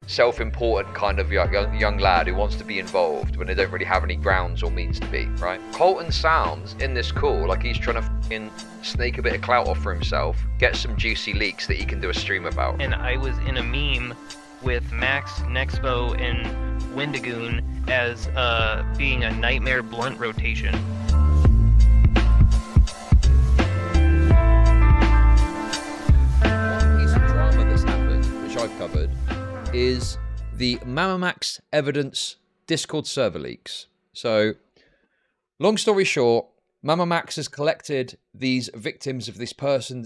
self-important kind of young lad who wants to be involved when they don't really have any grounds or means to be, right? Colton sounds in this call like he's trying to snake a bit of clout off for himself, get some juicy leaks that he can do a stream about. And I was in a meme with Max, Nexpo, and Wendigoon as being a nightmare blunt rotation. One piece of drama that's happened, which I've covered, is the MamaMax evidence Discord server leaks. So, long story short, MamaMax has collected these victims of this person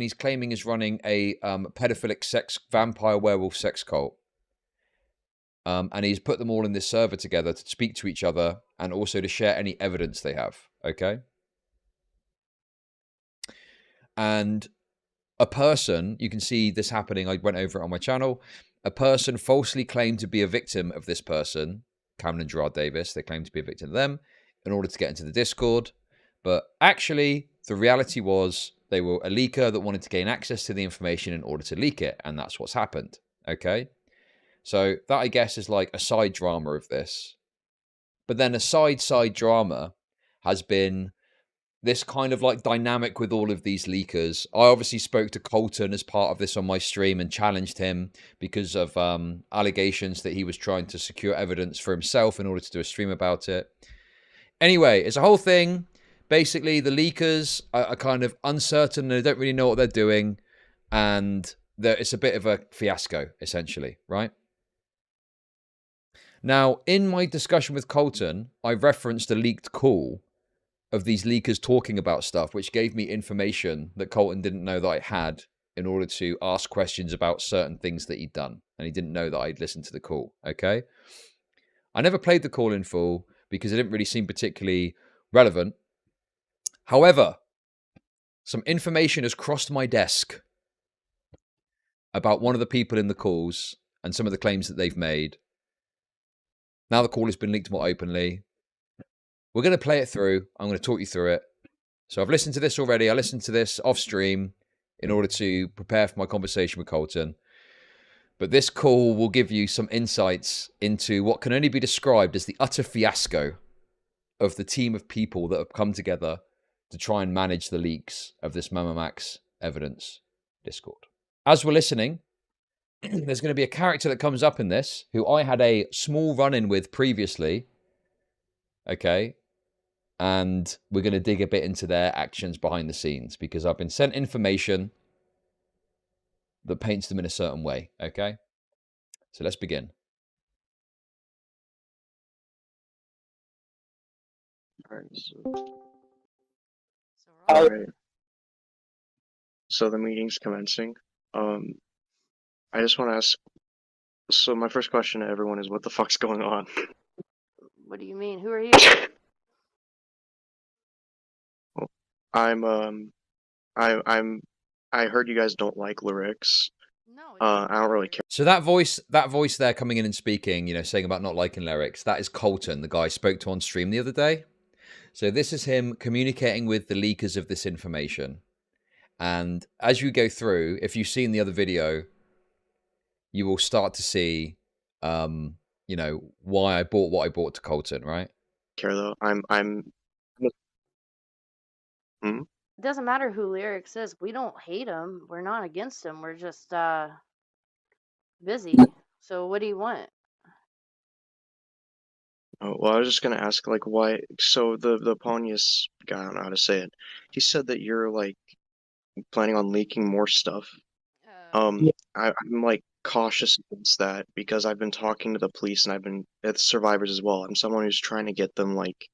he's claiming is running a pedophilic vampire werewolf sex cult. And he's put them all in this server together to speak to each other and also to share any evidence they have, okay? And a person, you can see this happening, I went over it on my channel, a person falsely claimed to be a victim of this person, Cameron and Gerard Davis. They claimed to be a victim of them in order to get into the Discord. But actually, the reality was they were a leaker that wanted to gain access to the information in order to leak it. And that's what's happened. Okay? So that, I guess, is like a side drama of this. But then a side drama has been this kind of like dynamic with all of these leakers. I obviously spoke to Colton as part of this on my stream and challenged him because of allegations that he was trying to secure evidence for himself in order to do a stream about it. Anyway, it's a whole thing. Basically, the leakers are kind of uncertain. They don't really know what they're doing. And it's a bit of a fiasco, essentially, right? Now, in my discussion with Colton, I referenced a leaked call of these leakers talking about stuff, which gave me information that Colton didn't know that I had in order to ask questions about certain things that he'd done. And he didn't know that I'd listened to the call, okay? I never played the call in full because it didn't really seem particularly relevant. However, some information has crossed my desk about one of the people in the calls and some of the claims that they've made. Now the call has been leaked more openly. We're going to play it through. I'm going to talk you through it. So I've listened to this already. I listened to this off stream in order to prepare for my conversation with Colton. But this call will give you some insights into what can only be described as the utter fiasco of the team of people that have come together to try and manage the leaks of this MamaMax evidence Discord. As we're listening, there's going to be a character that comes up in this who I had a small run-in with previously. Okay. And we're going to dig a bit into their actions behind the scenes because I've been sent information that paints them in a certain way. Okay. So let's begin. All right. So the meeting's commencing. I just want to ask. So my first question to everyone is, what the fuck's going on? What do you mean? Who are you? I heard you guys don't like lyrics. No. I don't really care. So that voice there coming in and speaking, you know, saying about not liking lyrics, that is Colton, the guy I spoke to on stream the other day. So this is him communicating with the leakers of this information. And as you go through, if you've seen the other video, you will start to see, you know, why I bought what I bought to Colton, right? Care though. It doesn't matter who Lyrics is. We don't hate him. We're not against him. We're just busy. So what do you want? Oh, well, I was just gonna ask, like, why? So the Pontius guy, I don't know how to say it. He said that you're like planning on leaking more stuff. I'm like cautious against that because I've been talking to the police and I've been at survivors as well. I'm someone who's trying to get them like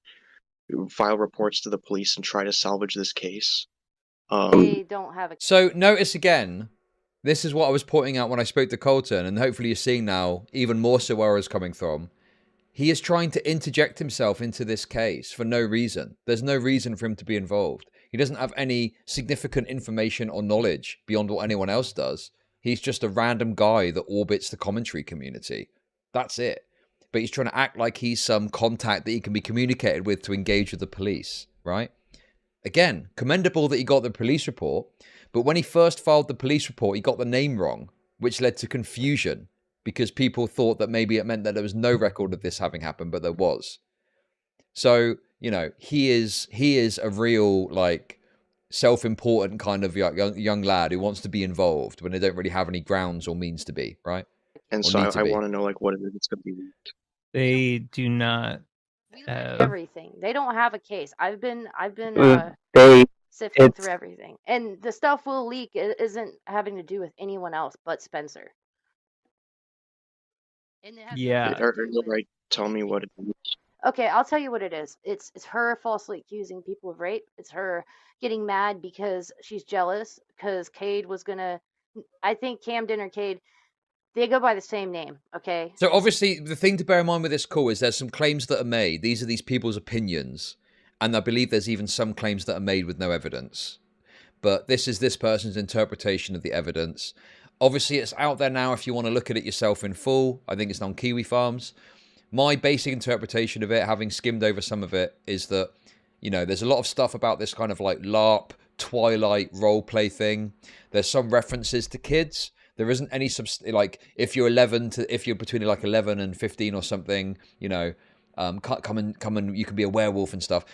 file reports to the police and try to salvage this case. They don't have a... So notice again, this is what I was pointing out when I spoke to Colton, and hopefully you're seeing now even more so where I was coming from. He is trying to interject himself into this case for no reason. There's no reason for him to be involved. He doesn't have any significant information or knowledge beyond what anyone else does. He's just a random guy that orbits the commentary community. That's it. But he's trying to act like he's some contact that he can be communicated with to engage with the police, right? Again, commendable that he got the police report, but when he first filed the police report, he got the name wrong, which led to confusion because people thought that maybe it meant that there was no record of this having happened, but there was. So, you know, he is a real, like, self-important kind of young lad who wants to be involved when they don't really have any grounds or means to be, right? And Or so need to I be. want to know, like, what it is it's going to be. They do not We leak have. everything. They don't have a case. I've been They sifting it's through everything, and the stuff we'll leak isn't having to do with anyone else but Spencer. And it has nothing Yeah. to Are do you with- right? Tell me what it is. Okay, I'll tell you what it is. It's her falsely accusing people of rape. It's her getting mad because she's jealous because Cade was gonna. I think Camden or Cade, they go by the same name. Okay. So obviously, the thing to bear in mind with this call is there's some claims that are made. These are these people's opinions, and I believe there's even some claims that are made with no evidence. But this is this person's interpretation of the evidence. Obviously, it's out there now if you want to look at it yourself in full. I think it's on Kiwi Farms. My basic interpretation of it, having skimmed over some of it, is that, you know, there's a lot of stuff about this kind of like LARP, Twilight roleplay thing. There's some references to kids. There isn't any like if you're between like 11 and 15 or something, you know, come and you can be a werewolf and stuff.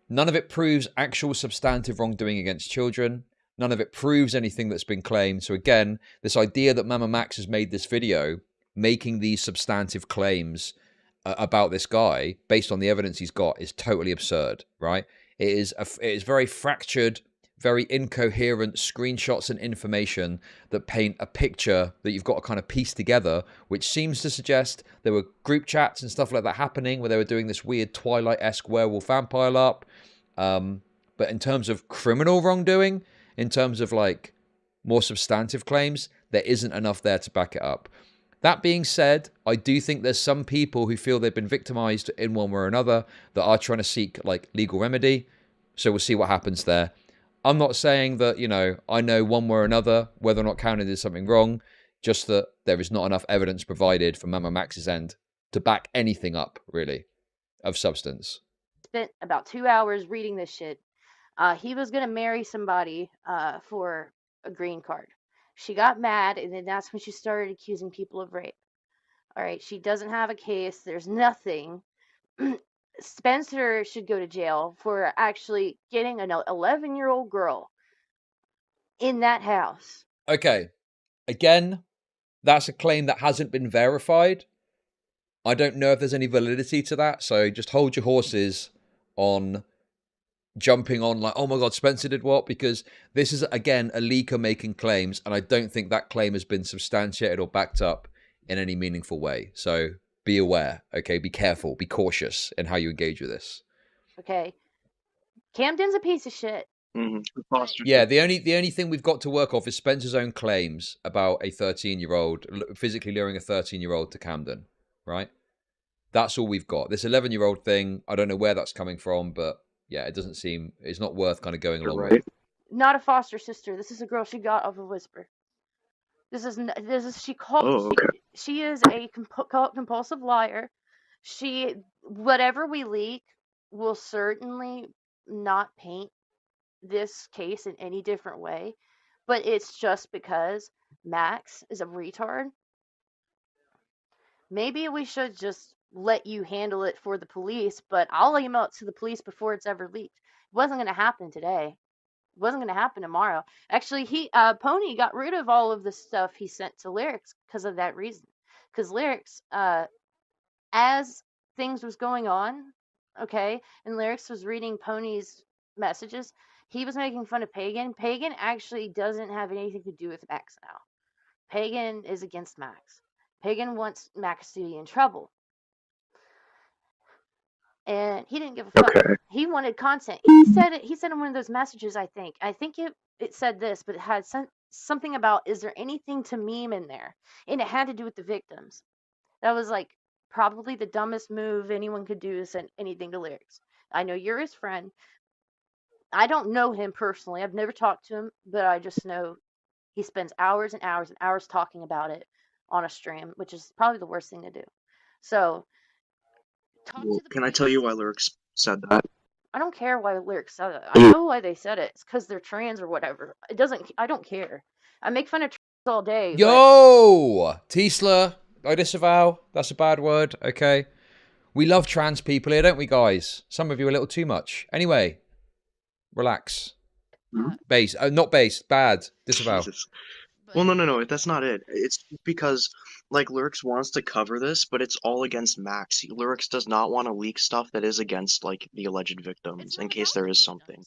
None of it proves actual substantive wrongdoing against children. None of it proves anything that's been claimed. So again, this idea that MamaMax has made this video making these substantive claims about this guy based on the evidence he's got is totally absurd, right? It is very fractured, very incoherent screenshots and information that paint a picture that you've got to kind of piece together, which seems to suggest there were group chats and stuff like that happening where they were doing this weird Twilight-esque werewolf vampire LARP. But in terms of criminal wrongdoing, in terms of like more substantive claims, there isn't enough there to back it up. That being said, I do think there's some people who feel they've been victimized in one way or another that are trying to seek like legal remedy. So we'll see what happens there. I'm not saying that, you know, I know one way or another whether or not Camden did something wrong, just that there is not enough evidence provided from MamaMax's end to back anything up, really, of substance. Spent about 2 hours reading this shit. He was gonna marry somebody for a green card. She got mad, and then that's when she started accusing people of rape. All right, she doesn't have a case. There's nothing. Spencer should go to jail for actually getting an 11-year-old girl in that house. Okay. Again, that's a claim that hasn't been verified. I don't know if there's any validity to that, so just hold your horses on jumping on like, oh my god, Spencer did what? Because this is, again, a leaker making claims, and I don't think that claim has been substantiated or backed up in any meaningful way. So be aware, okay? Be careful, be cautious in how you engage with this. Okay. Camden's a piece of shit. Yeah, the only thing we've got to work off is Spencer's own claims about a 13-year-old physically luring a 13-year-old to Camden, right? That's all we've got. This 11-year-old thing, I don't know where that's coming from, but yeah, it doesn't seem, it's not worth kind of going along with. Not a foster sister. This is a girl she got off of Whisper. She is a compulsive liar. Whatever we leak will certainly not paint this case in any different way, but it's just because Max is a retard. Maybe we should just let you handle it for the police, but I'll email it to the police before it's ever leaked. It wasn't going to happen today. It wasn't going to happen tomorrow. Actually, Pony got rid of all of the stuff he sent to Lyrics because of that reason. Because Lyrics, as things was going on, okay, and Lyrics was reading Pony's messages, he was making fun of Pagan. Pagan actually doesn't have anything to do with Max now. Pagan is against Max. Pagan wants Max to be in trouble. And he didn't give a fuck. Okay. He wanted content. He said it. He said in one of those messages, I think it said this, but it had something about, is there anything to meme in there? And it had to do with the victims. That was like probably the dumbest move anyone could do, to send anything to Lyrics. I know you're his friend. I don't know him personally. I've never talked to him, but I just know he spends hours and hours and hours talking about it on a stream, which is probably the worst thing to do. So, can I tell you why Lyrics said that? I don't care why Lyrics said it. I know why they said it. It's because they're trans or whatever. I don't care. I make fun of trans all day. Yo! Tisla, I disavow. That's a bad word. Okay. We love trans people here, don't we, guys? Some of you a little too much. Anyway, relax. Base. Not base. Bad. Disavow. Jesus. Well, no, that's not it. It's because, like, Lurix wants to cover this, but it's all against Max. Lurix does not want to leak stuff that is against, like, the alleged victims, in case there is something.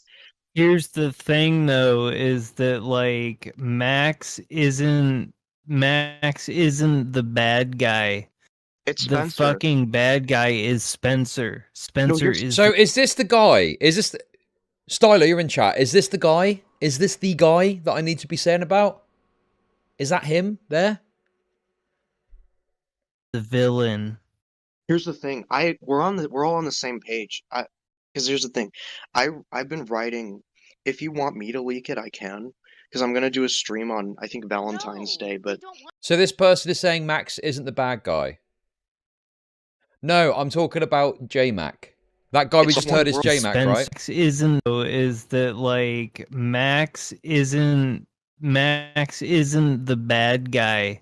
Here's the thing, though, is that, like, Max isn't the bad guy. It's The Spencer. fucking bad guy is Spencer. Spencer is. So is this the guy? Is this Styler? You're in chat. Is this the guy? Is this the guy that I need to be saying about? Is that him there? The villain. Here's the thing. We're all on the same page. Because here's the thing. I've been writing. If you want me to leak it, I can. Because I'm gonna do a stream on, I think, Valentine's Day. But so this person is saying Max isn't the bad guy. No, I'm talking about J-Mac. That guy we just heard is J-Mac, right? Max isn't, though, is that, like, Max isn't the bad guy.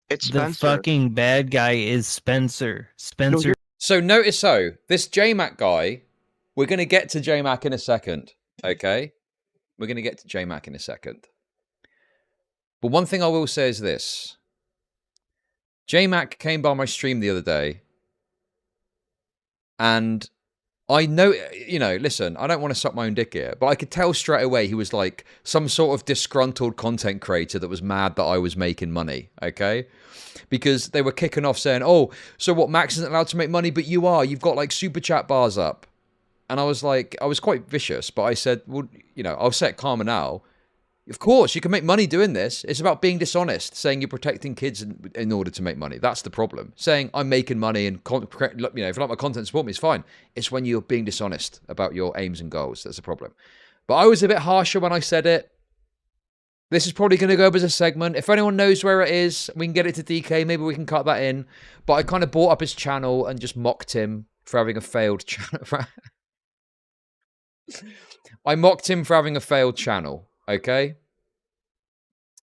It's the Spencer. fucking bad guy is Spencer. Spencer. So notice this J-Mac guy, we're going to get to J-Mac in a second, okay? We're going to get to J-Mac in a second. But one thing I will say is this. J-Mac came by my stream the other day, and I know, listen, I don't want to suck my own dick here, but I could tell straight away he was like some sort of disgruntled content creator that was mad that I was making money, okay? Because they were kicking off saying, oh, so what, Max isn't allowed to make money, but you are. You've got like super chat bars up. And I was like, I was quite vicious, but I said, well, I'll say it calmer now. Of course, you can make money doing this. It's about being dishonest, saying you're protecting kids in order to make money. That's the problem. Saying I'm making money and, if you like my content, support me, it's fine. It's when you're being dishonest about your aims and goals that's the problem. But I was a bit harsher when I said it. This is probably going to go up as a segment. If anyone knows where it is, we can get it to DK. Maybe we can cut that in. But I kind of brought up his channel and just mocked him for having a failed channel. I mocked him for having a failed channel. Okay,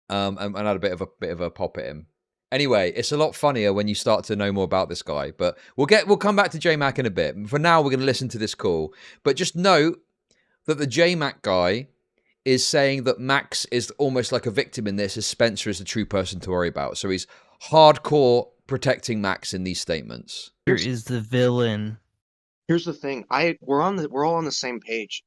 and had a bit of a pop at him. Anyway, it's a lot funnier when you start to know more about this guy. But we'll come back to J-Mac in a bit. For now, we're going to listen to this call. But just note that the J-Mac guy is saying that Max is almost like a victim in this, as Spencer is the true person to worry about. So he's hardcore protecting Max in these statements. Here is the villain. Here's the thing. We're all on the same page.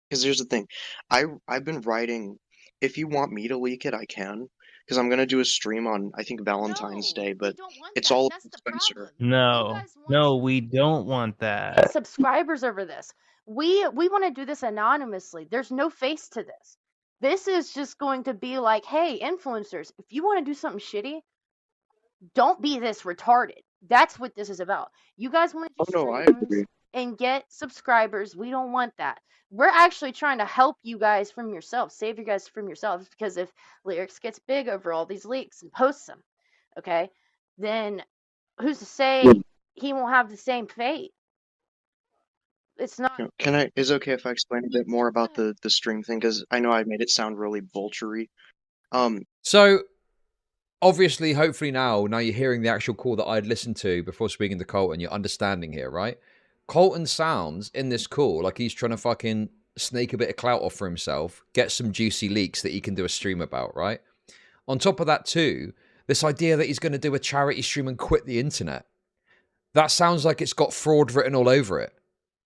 Because here's the thing, I've been writing. If you want me to leak it, I can. Because I'm gonna do a stream on, I think, Valentine's Day. But it's all Spencer. No, we don't want that. Subscribers over this. We want to do this anonymously. There's no face to this. This is just going to be like, hey, influencers, if you want to do something shitty, don't be this retarded. That's what this is about. You guys want to do streams and get subscribers. We don't want that. We're actually trying to help you guys from yourselves, save you guys from yourselves, because if Lyrics gets big over all these leaks and posts them, okay, then who's to say he won't have the same fate? It's not. Is it okay if I explain a bit more about the stream thing? Because I know I made it sound really vulture-y. So obviously, hopefully now you're hearing the actual call that I'd listened to before speaking to Colton. You're understanding here, right? Colton sounds in this call like he's trying to fucking snake a bit of clout off for himself, get some juicy leaks that he can do a stream about, right? On top of that too, this idea that he's going to do a charity stream and quit the internet. That sounds like it's got fraud written all over it.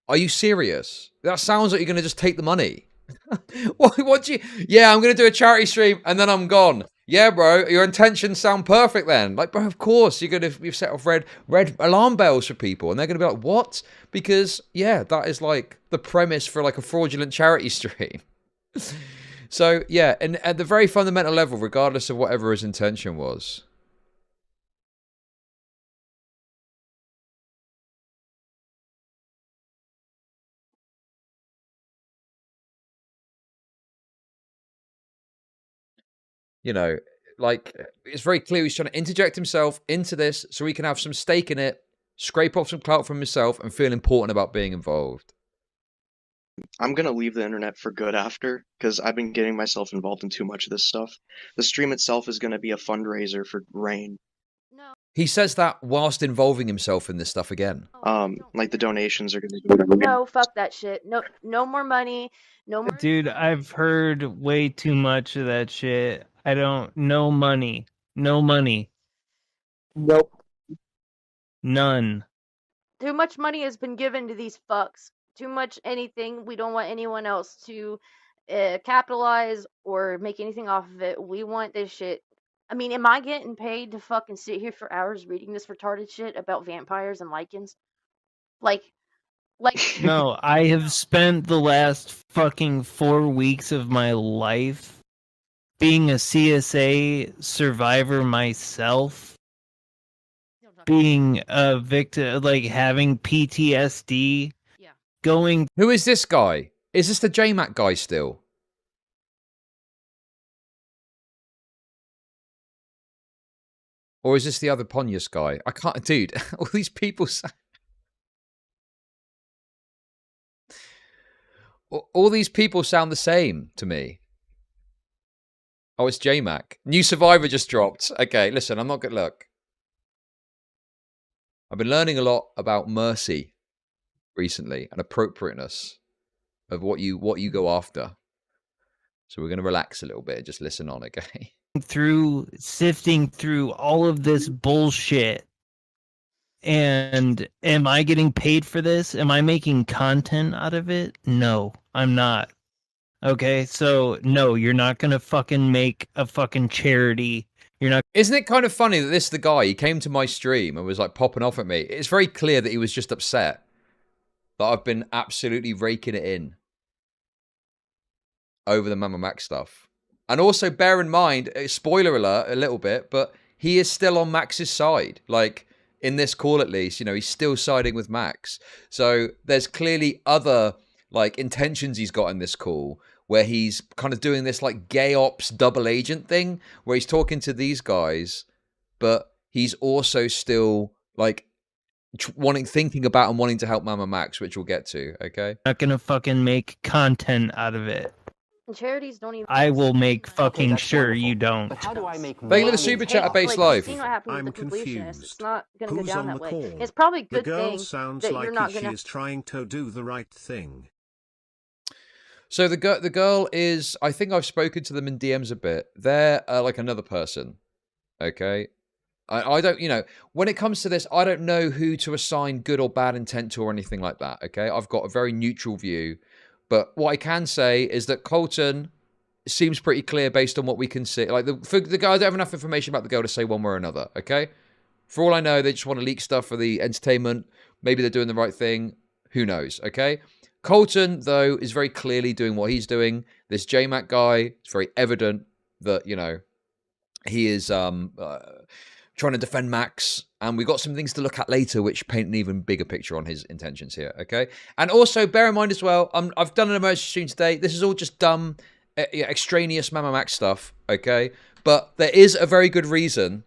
Are you serious? That sounds like you're going to just take the money. what do you... Yeah, I'm going to do a charity stream and then I'm gone. Yeah, bro, your intentions sound perfect then. Like, bro, of course, you've set off red alarm bells for people. And they're going to be like, what? Because, yeah, that is like the premise for like a fraudulent charity stream. So, yeah, and at the very fundamental level, regardless of whatever his intention was... like, it's very clear he's trying to interject himself into this so he can have some stake in it, scrape off some clout from himself, and feel important about being involved. I'm going to leave the internet for good after, because I've been getting myself involved in too much of this stuff. The stream itself is going to be a fundraiser for Rain. No. He says that whilst involving himself in this stuff again. Like the donations are gonna go to No, fuck that shit. No more money. No more. Dude, I've heard way too much of that shit. I don't. No money. No money. Nope. None. Too much money has been given to these fucks. Too much anything. We don't want anyone else to capitalize or make anything off of it. We want this shit. I mean, am I getting paid to fucking sit here for hours reading this retarded shit about vampires and lichens? Like, No, I have spent the last fucking 4 weeks of my life being a CSA survivor myself, being a victim, like having PTSD, going. Who is this guy? Is this the JMac guy still? Or is this the other Pontius guy? I can't, dude. All these people. All these people sound the same to me. Oh, it's JMac. New Survivor just dropped. Okay, listen, I'm not gonna look. I've been learning a lot about mercy recently and appropriateness of what you go after. So we're gonna relax a little bit and just listen on, okay? Sifting through all of this bullshit. And am I getting paid for this? Am I making content out of it? No, I'm not. Okay, so no, you're not gonna fucking make a fucking charity. You're not. Isn't it kind of funny that this is the guy, he came to my stream and was like popping off at me. It's very clear that he was just upset that I've been absolutely raking it in over the MamaMax stuff. And also bear in mind, spoiler alert a little bit, but he is still on Max's side. Like, in this call at least, you know, he's still siding with Max. So there's clearly other, like, intentions he's got in this call where he's kind of doing this, like, gay ops double agent thing where he's talking to these guys, but he's also still, like, thinking about and wanting to help MamaMax, which we'll get to, okay? Not gonna fucking make content out of it. And charities don't even. I will make fucking sure you don't. But how do I make Thank you for the money? super chat at Base Like, Live. you've seen what happened I'm with the completionists. confused. It's not going to go Who's down on that the way. call? It's probably a The good girl thing sounds that like you're not she going is trying to do the right thing. So the girl is, I think I've spoken to them in DMs a bit. They're like another person, okay? I don't, you know, when it comes to this, I don't know who to assign good or bad intent to or anything like that, okay? I've got a very neutral view. But what I can say is that Colton seems pretty clear based on what we can see. Like, for the guy, I don't have enough information about the girl to say one way or another, okay? For all I know, they just want to leak stuff for the entertainment. Maybe they're doing the right thing. Who knows, okay? Colton, though, is very clearly doing what he's doing. This JMac guy, it's very evident that, you know, he is trying to defend Max. And we've got some things to look at later, which paint an even bigger picture on his intentions here, okay? And also, bear in mind as well, I've done an emergency stream today. This is all just dumb, extraneous MamaMax stuff, okay? But there is a very good reason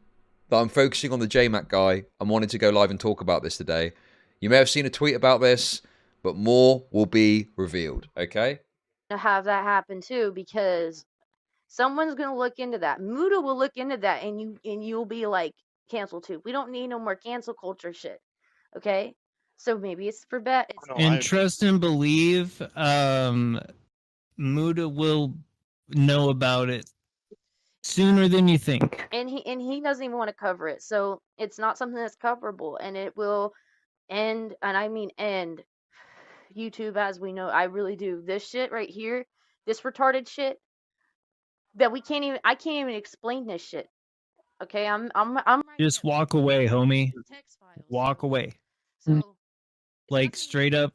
that I'm focusing on the JMac guy and wanted to go live and talk about this today. You may have seen a tweet about this, but more will be revealed, okay? to have that happen too, because someone's going to look into that. Muda will look into that, and you'll be like canceled too. We don't need no more cancel culture shit, okay? So maybe it's for bet. And trust and believe, Muda will know about it sooner than you think. And he doesn't even want to cover it, so it's not something that's coverable, and it will end, and I mean end, YouTube as we know. I really do. This shit right here, this retarded shit that I can't even explain this shit. Okay, I'm Just walk away, homie. text files. Walk away. So Like straight up,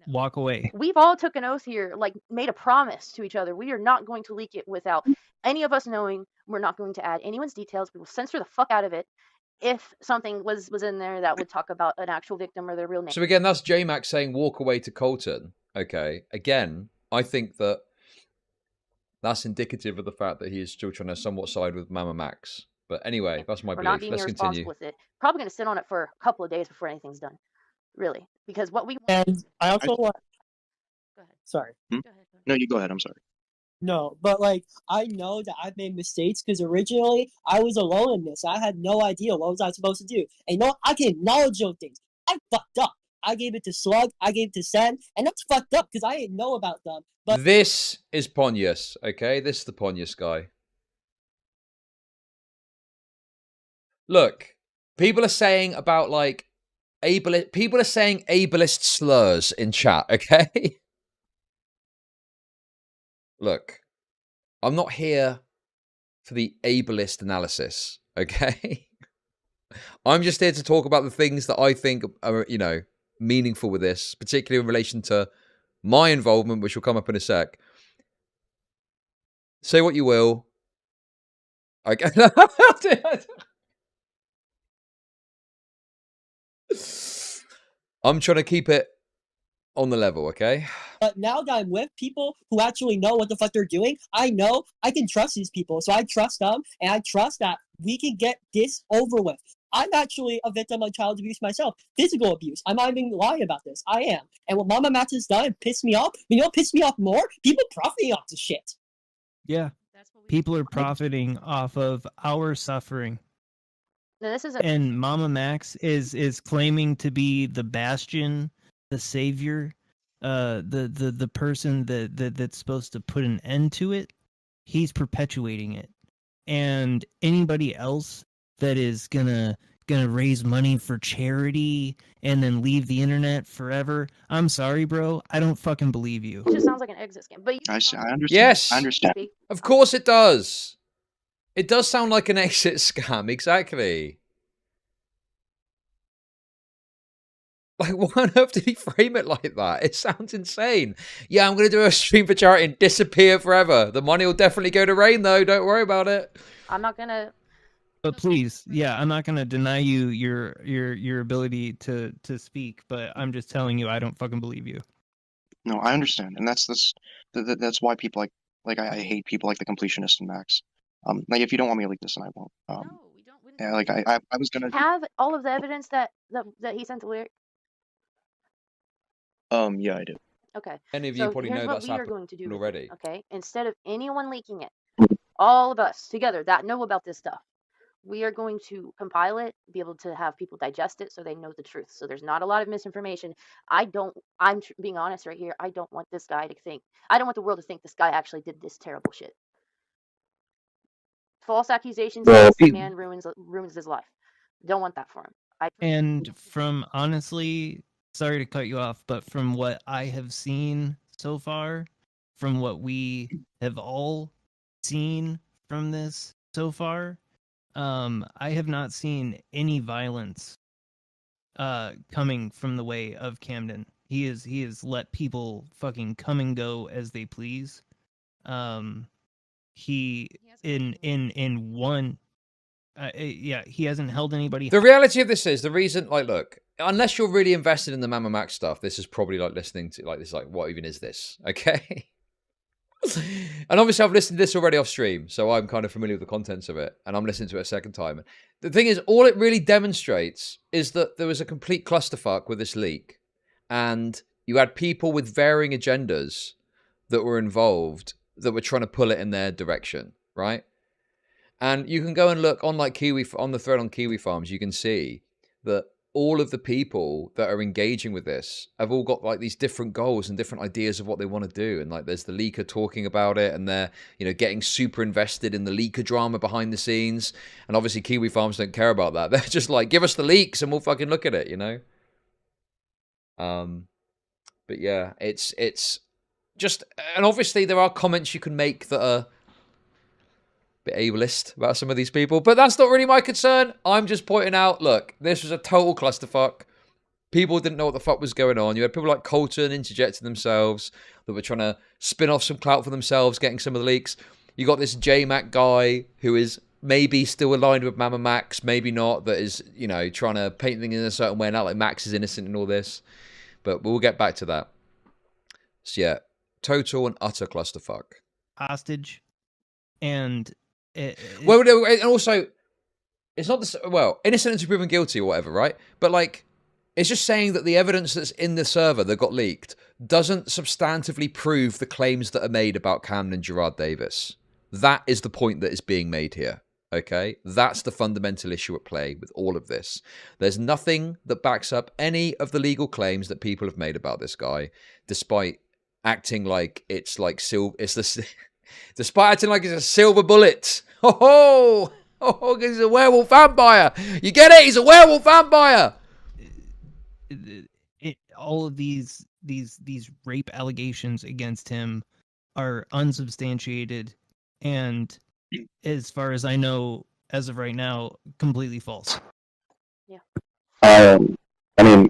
walk away. we've all took an oath here, like made a promise to each other. We are not going to leak it without any of us knowing. We're not going to add anyone's details. We will censor the fuck out of it. If something was in there that would talk about an actual victim or their real name. So again, that's JMac saying walk away to Colton. Okay. Again, I think that that's indicative of the fact that he is still trying to somewhat side with MamaMax. But anyway, that's my We're not belief. being Let's irresponsible continue. with it. Probably going to sit on it for a couple of days before anything's done. Really, because what we want. And I also want. Go ahead. Sorry. Go ahead. No, you go ahead. I'm sorry. No, but like I know that I've made mistakes because originally I was alone in this. I had no idea what was I supposed to do. And you know what? I can acknowledge those things. I fucked up. I gave it to Slug. I gave it to Sen, and that's fucked up because I didn't know about them. But This is Ponius, okay? This is the Ponius guy. Look, people are saying about like ableist. People are saying ableist slurs in chat, okay? Look, I'm not here for the ableist analysis, okay? I'm just here to talk about the things that I think are, you know, meaningful with this, particularly in relation to my involvement, which will come up in a sec. Say what you will. I'm trying to keep it on the level, okay? But now that I'm with people who actually know what the fuck they're doing, I know I can trust these people. So I trust them, and I trust that we can get this over with. I'm actually a victim of child abuse myself, physical abuse. I'm not even lying about this. I am. And what MamaMax has done pissed me off. You know what pissed me off more? People profiting off the shit. Yeah. People are profiting off of our suffering. No, this is And MamaMax is claiming to be the bastion, the savior, the person that's supposed to put an end to it. He's perpetuating it. And anybody else that is gonna raise money for charity and then leave the internet forever, I'm sorry, bro. I don't fucking believe you. It just sounds like an exit scam. But I understand. Yes. I understand. Of course it does. It does sound like an exit scam, exactly. Like, why on earth did he frame it like that? It sounds insane. Yeah, I'm going to do a stream for charity and disappear forever. The money will definitely go to Rain, though. Don't worry about it. I'm not gonna. But please, yeah, I'm not gonna deny you your ability to speak, but I'm just telling you, I don't fucking believe you. No, I understand, and that's why people like I hate people like the completionist and Max. Like if you don't want me to leak this, then I won't. No, we don't. Yeah, like I was gonna. Have all of the evidence that he sent to Lyric. Yeah, I do. Okay. Any of you So probably here's know what that's we are happened going to do with it, already. okay? Instead of anyone leaking it, all of us together that know about this stuff, we are going to compile it, be able to have people digest it so they know the truth. So there's not a lot of misinformation. I'm being honest right here. I don't want this guy to think, I don't want the world to think this guy actually did this terrible shit. False accusations against the man ruins his life. Don't want that for him. And from honestly, sorry to cut you off, but from what I have seen so far, from what we have all seen from this so far, I have not seen any violence coming from the way of Camden. He has let people fucking come and go as they please. He in one yeah, he hasn't held anybody. The reality of this is the reason, like, look, unless you're really invested in the MamaMax stuff, this is probably like listening to like this, like, what even is this? Okay. And obviously I've listened to this already off stream, so I'm kind of familiar with the contents of it, and I'm listening to it a second time. The thing is, all it really demonstrates is that there was a complete clusterfuck with this leak, and you had people with varying agendas that were involved that were trying to pull it in their direction, right? And you can go and look on like on the thread on Kiwi Farms, you can see that all of the people that are engaging with this have all got like these different goals and different ideas of what they want to do. And like there's the leaker talking about it, and they're, you know, getting super invested in the leaker drama behind the scenes. And obviously Kiwi Farms don't care about that. They're just like, give us the leaks and we'll fucking look at it, you know? But yeah, it's just, and obviously there are comments you can make that are bit ableist about some of these people, but that's not really my concern. I'm just pointing out, look, this was a total clusterfuck. People didn't know what the fuck was going on. You had people like Colton interjecting themselves that were trying to spin off some clout for themselves, getting some of the leaks. You got this J-Mac guy who is maybe still aligned with MamaMax, maybe not, that is, you know, trying to paint things in a certain way, now like Max is innocent in all this. But we'll get back to that. So yeah, total and utter clusterfuck. Hostage. And well, and also, it's not the, well, innocent until proven guilty or whatever, right? But like, It's just saying that the evidence that's in the server that got leaked doesn't substantively prove the claims that are made about Camden Gerard Davis. That is the point that is being made here. Okay? That's the fundamental issue at play with all of this. There's nothing that backs up any of the legal claims that people have made about this guy, despite acting like it's like despite acting like it's a silver bullet. Oh, he's a werewolf vampire. You get it? He's a werewolf vampire. All of these rape allegations against him are unsubstantiated, and as far as I know, as of right now, completely false. Yeah. I mean,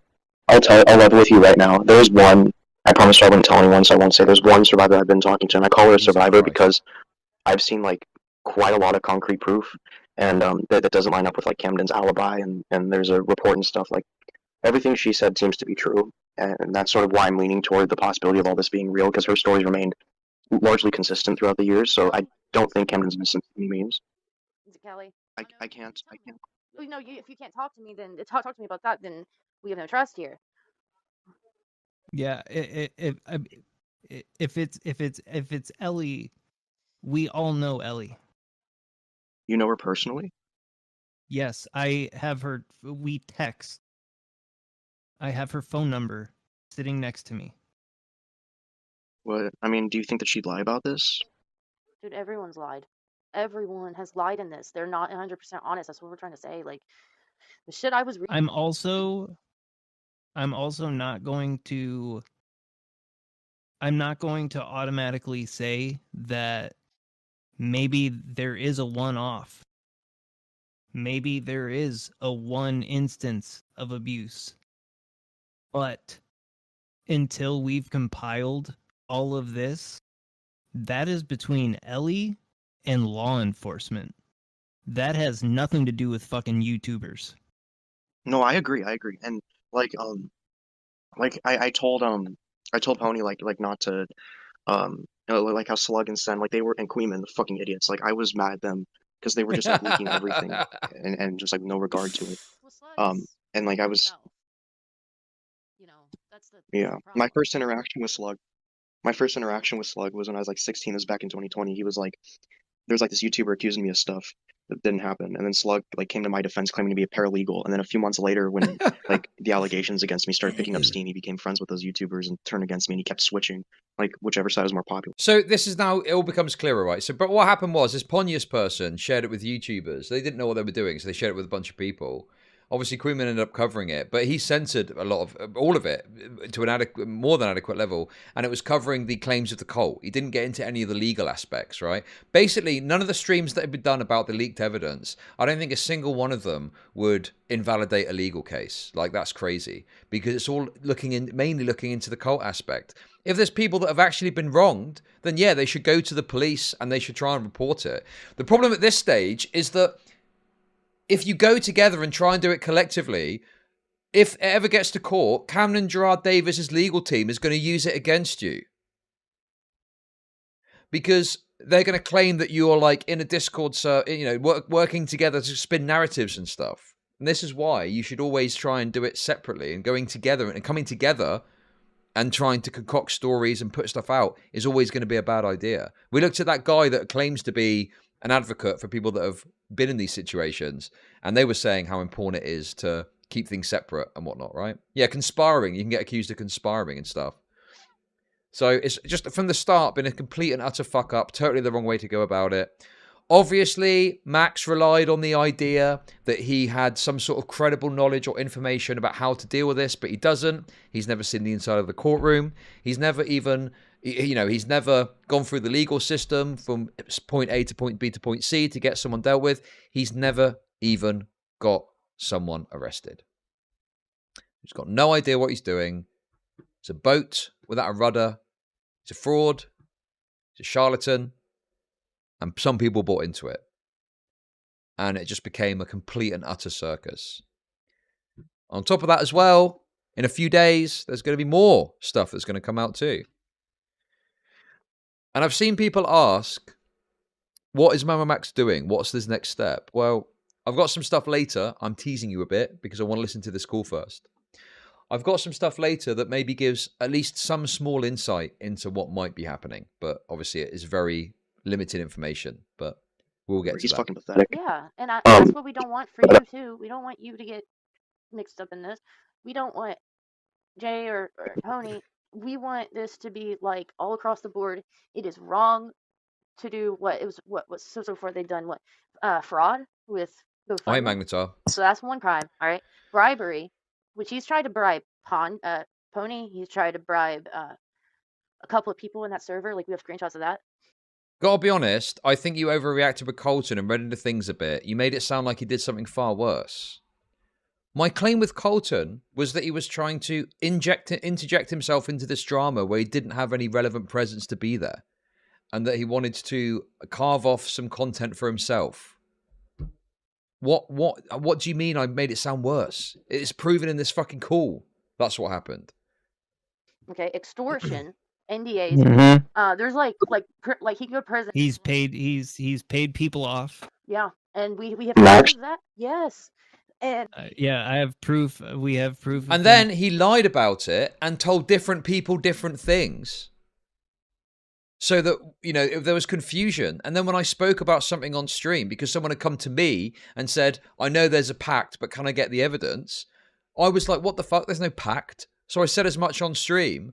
I'll level with you right now. There's one. I promised I wouldn't tell anyone, so I won't say. There's one survivor I've been talking to, and I call her a survivor because I've seen like quite a lot of concrete proof, and that doesn't line up with like Camden's alibi, and there's a report and stuff. Like everything she said seems to be true, and that's sort of why I'm leaning toward the possibility of all this being real, because her stories remained largely consistent throughout the years. So I don't think Camden's innocent by any means. Is it Kelly? I can't. Well, no, if you can't talk to me, then talk to me about that. Then we have no trust here. Yeah, if it's Ellie, we all know Ellie. You know her personally? Yes, I have her. We text. I have her phone number sitting next to me. What? I mean, do you think that she'd lie about this? Dude, everyone's lied. Everyone has lied in this. They're not 100% honest. That's what we're trying to say. Like the shit I was reading. I'm also not going to. I'm not going to automatically say that maybe there is a one-off. Maybe there is a one instance of abuse. But until we've compiled all of this, that is between Ellie and law enforcement. That has nothing to do with fucking YouTubers. No, I agree. And like I told Pony like not to like how Slug and Sen, like they were, and Queeman, the fucking idiots. Like I was mad at them because they were just like leaking everything and just like no regard to it. And like I was, yeah. My first interaction with Slug was when I was like 16. It was back in 2020. He was like, there's like this YouTuber accusing me of stuff that didn't happen, and then Slug like came to my defense claiming to be a paralegal, and then a few months later when like the allegations against me started picking up steam, he became friends with those YouTubers and turned against me, and he kept switching like whichever side was more popular. So this is now, it all becomes clearer, right? So but what happened was this Pontius person shared it with YouTubers. They didn't know what they were doing, so they shared it with a bunch of people. Obviously, Queenman ended up covering it, but he censored a lot of all of it to an more than adequate level, and it was covering the claims of the cult. He didn't get into any of the legal aspects, right? Basically, none of the streams that had been done about the leaked evidence, I don't think a single one of them would invalidate a legal case. Like, that's crazy, because it's all mainly looking into the cult aspect. If there's people that have actually been wronged, then yeah, they should go to the police and they should try and report it. The problem at this stage is that if you go together and try and do it collectively, if it ever gets to court, Camden Gerard Davis's legal team is going to use it against you. Because they're going to claim that you're like in a Discord, working together to spin narratives and stuff. And this is why you should always try and do it separately, and going together and coming together and trying to concoct stories and put stuff out is always going to be a bad idea. We looked at that guy that claims to be an advocate for people that have been in these situations, and they were saying how important it is to keep things separate and whatnot, right? Yeah, conspiring. You can get accused of conspiring and stuff. So it's just from the start been a complete and utter fuck up, totally the wrong way to go about it. Obviously, Max relied on the idea that he had some sort of credible knowledge or information about how to deal with this, but he doesn't. He's never seen the inside of the courtroom. He's never even, he's never gone through the legal system from point A to point B to point C to get someone dealt with. He's never even got someone arrested. He's got no idea what he's doing. It's a boat without a rudder. It's a fraud. It's a charlatan. And some people bought into it. And it just became a complete and utter circus. On top of that as well, in a few days, there's going to be more stuff that's going to come out too. And I've seen people ask, what is MamaMax doing? What's this next step? Well, I've got some stuff later. I'm teasing you a bit because I want to listen to this call first. I've got some stuff later that maybe gives at least some small insight into what might be happening. But obviously, it is very limited information. But we'll get to He's that. fucking pathetic. Yeah, and that's what we don't want for you too. We don't want you to get mixed up in this. We don't want Jay or Tony. We want this to be like all across the board. It is wrong to do what it was. What was so far they've done what fraud with Hi, GoFundMe. Magnetar. So that's one crime. All right, bribery, which he's tried to bribe Pony. He's tried to bribe a couple of people in that server. Like we have screenshots of that. Gotta be honest, I think you overreacted with Colton and read into things a bit. You made it sound like he did something far worse. My claim with Colton was that he was trying to interject himself into this drama where he didn't have any relevant presence to be there, and that he wanted to carve off some content for himself. What do you mean I made it sound worse? It's proven in this fucking call. That's what happened. Okay, extortion, NDAs. Mhm. There's like he could go to prison. He's paid people off. Yeah, and we have proof of that. Yes, and Yeah, I have proof. We have proof. And then he lied about it and told different people different things. So that, if there was confusion. And then when I spoke about something on stream, because someone had come to me and said, I know there's a pact, but can I get the evidence? I was like, what the fuck? There's no pact. So I said as much on stream.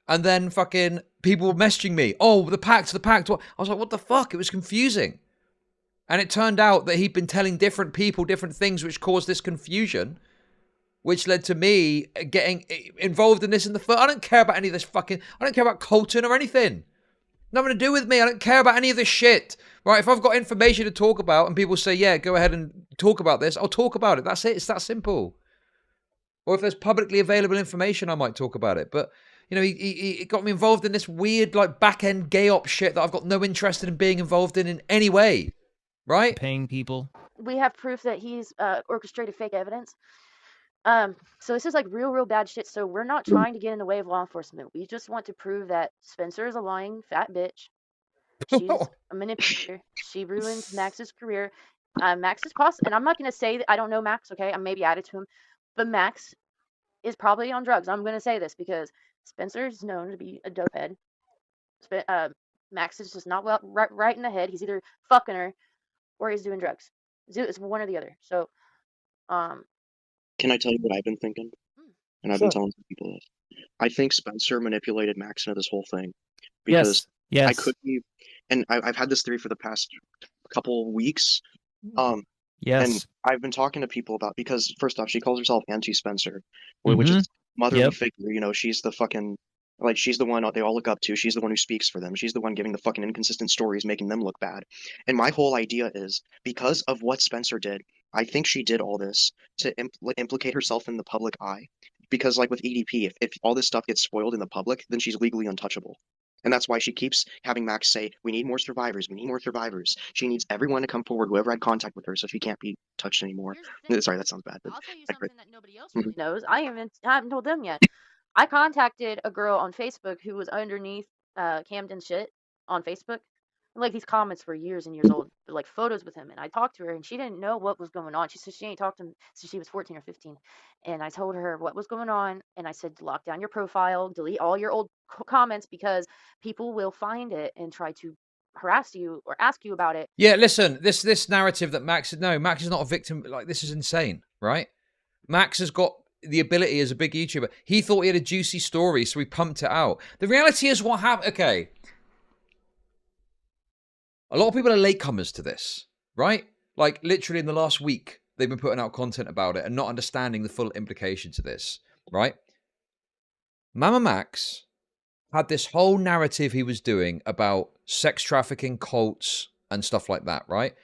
And then fucking people were messaging me. Oh, the pact. I was like, what the fuck? It was confusing. And it turned out that he'd been telling different people different things, which caused this confusion, which led to me getting involved in this in the first. I don't care about any of this fucking. I don't care about Colton or anything. Nothing to do with me. I don't care about any of this shit. Right? If I've got information to talk about and people say, yeah, go ahead and talk about this, I'll talk about it. That's it. It's that simple. Or if there's publicly available information, I might talk about it. But, he got me involved in this weird, like, back-end gay op shit that I've got no interest in being involved in any way. Right? Paying people. we have proof that he's orchestrated fake evidence. So this is like real bad shit. So we're not trying to get in the way of law enforcement. We just want to prove that Spencer is a lying fat bitch. She's a manipulator. She ruined Max's career. Max is and I'm not going to say that I don't know Max, okay? I may be added to him. But Max is probably on drugs. I'm going to say this because Spencer is known to be a dope head. Max is just not right in the head. He's either fucking her or he's doing drugs. It's one or the other. So, Can I tell you what I've been thinking? And I've been telling people this. I think Spencer manipulated Max into this whole thing because Yes. I could be, and I've had this theory for the past couple weeks. Yes. And I've been talking to people about, because first off, she calls herself Anti-Spencer, which is motherly figure. You know, she's the fucking, like, she's the one they all look up to. She's the one who speaks for them. She's the one giving the fucking inconsistent stories, making them look bad. And my whole idea is, because of what Spencer did, I think she did all this to implicate herself in the public eye. Because, like with EDP, if all this stuff gets spoiled in the public, then she's legally untouchable. And that's why she keeps having Max say, we need more survivors. We need more survivors. She needs everyone to come forward, whoever had contact with her, so she can't be touched anymore. Sorry, that sounds bad. I'll tell you something that nobody else really knows. I haven't told them yet. I contacted a girl on Facebook who was underneath Camden shit on Facebook. Like, these comments were years and years old, like photos with him. And I talked to her, and she didn't know what was going on. She said she ain't talked to him since she was 14 or 15. And I told her what was going on, and I said, lock down your profile, delete all your old comments, because people will find it and try to harass you or ask you about it. Yeah, listen, this narrative that Max is not a victim. Like, this is insane, right? Max has got the ability as a big YouTuber. He thought he had a juicy story, so he pumped it out. The reality is what happened. Okay. A lot of people are latecomers to this, right? Like, literally in the last week, they've been putting out content about it and not understanding the full implications of this, right? MamaMax had this whole narrative he was doing about sex trafficking, cults, and stuff like that, right?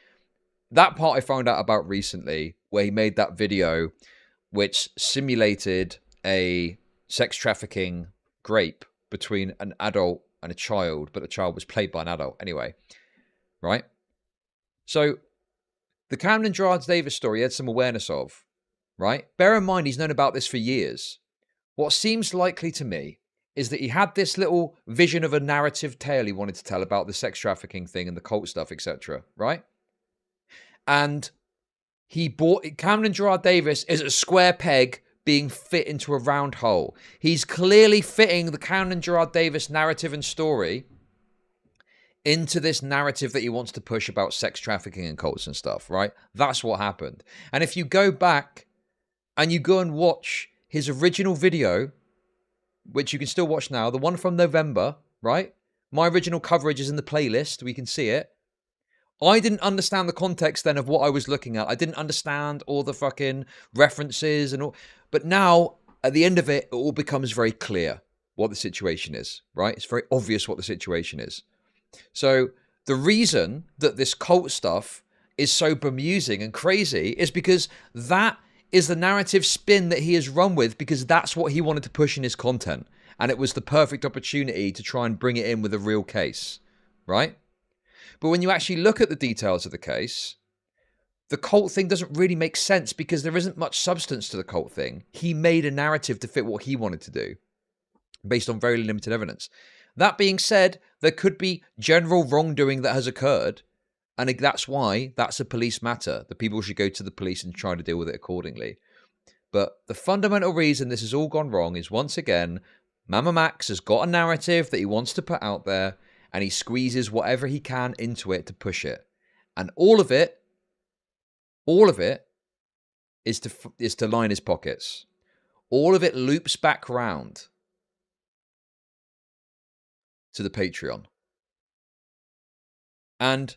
That part I found out about recently, where he made that video which simulated a sex trafficking grape between an adult and a child, but the child was played by an adult anyway. Right? So, the Camden Gerard Davis story he had some awareness of, right? Bear in mind, he's known about this for years. What seems likely to me is that he had this little vision of a narrative tale he wanted to tell about the sex trafficking thing and the cult stuff, etc., right? And he bought... Camden Gerard Davis is a square peg being fit into a round hole. He's clearly fitting the Cameron Gerard Davis narrative and story into this narrative that he wants to push about sex trafficking and cults and stuff, right? That's what happened. And if you go back and you go and watch his original video, which you can still watch now, the one from November, right? My original coverage is in the playlist. We can see it. I didn't understand the context then of what I was looking at. I didn't understand all the fucking references and all. But now, at the end of it, it all becomes very clear what the situation is, right? It's very obvious what the situation is. So the reason that this cult stuff is so bemusing and crazy is because that is the narrative spin that he has run with, because that's what he wanted to push in his content. And it was the perfect opportunity to try and bring it in with a real case, right? But when you actually look at the details of the case, the cult thing doesn't really make sense because there isn't much substance to the cult thing. He made a narrative to fit what he wanted to do based on very limited evidence. That being said, there could be general wrongdoing that has occurred, and that's why that's a police matter. The people should go to the police and try to deal with it accordingly. But the fundamental reason this has all gone wrong is, once again, MamaMax has got a narrative that he wants to put out there, and he squeezes whatever he can into it to push it. And all of it is to line his pockets. All of it loops back round to the Patreon. And,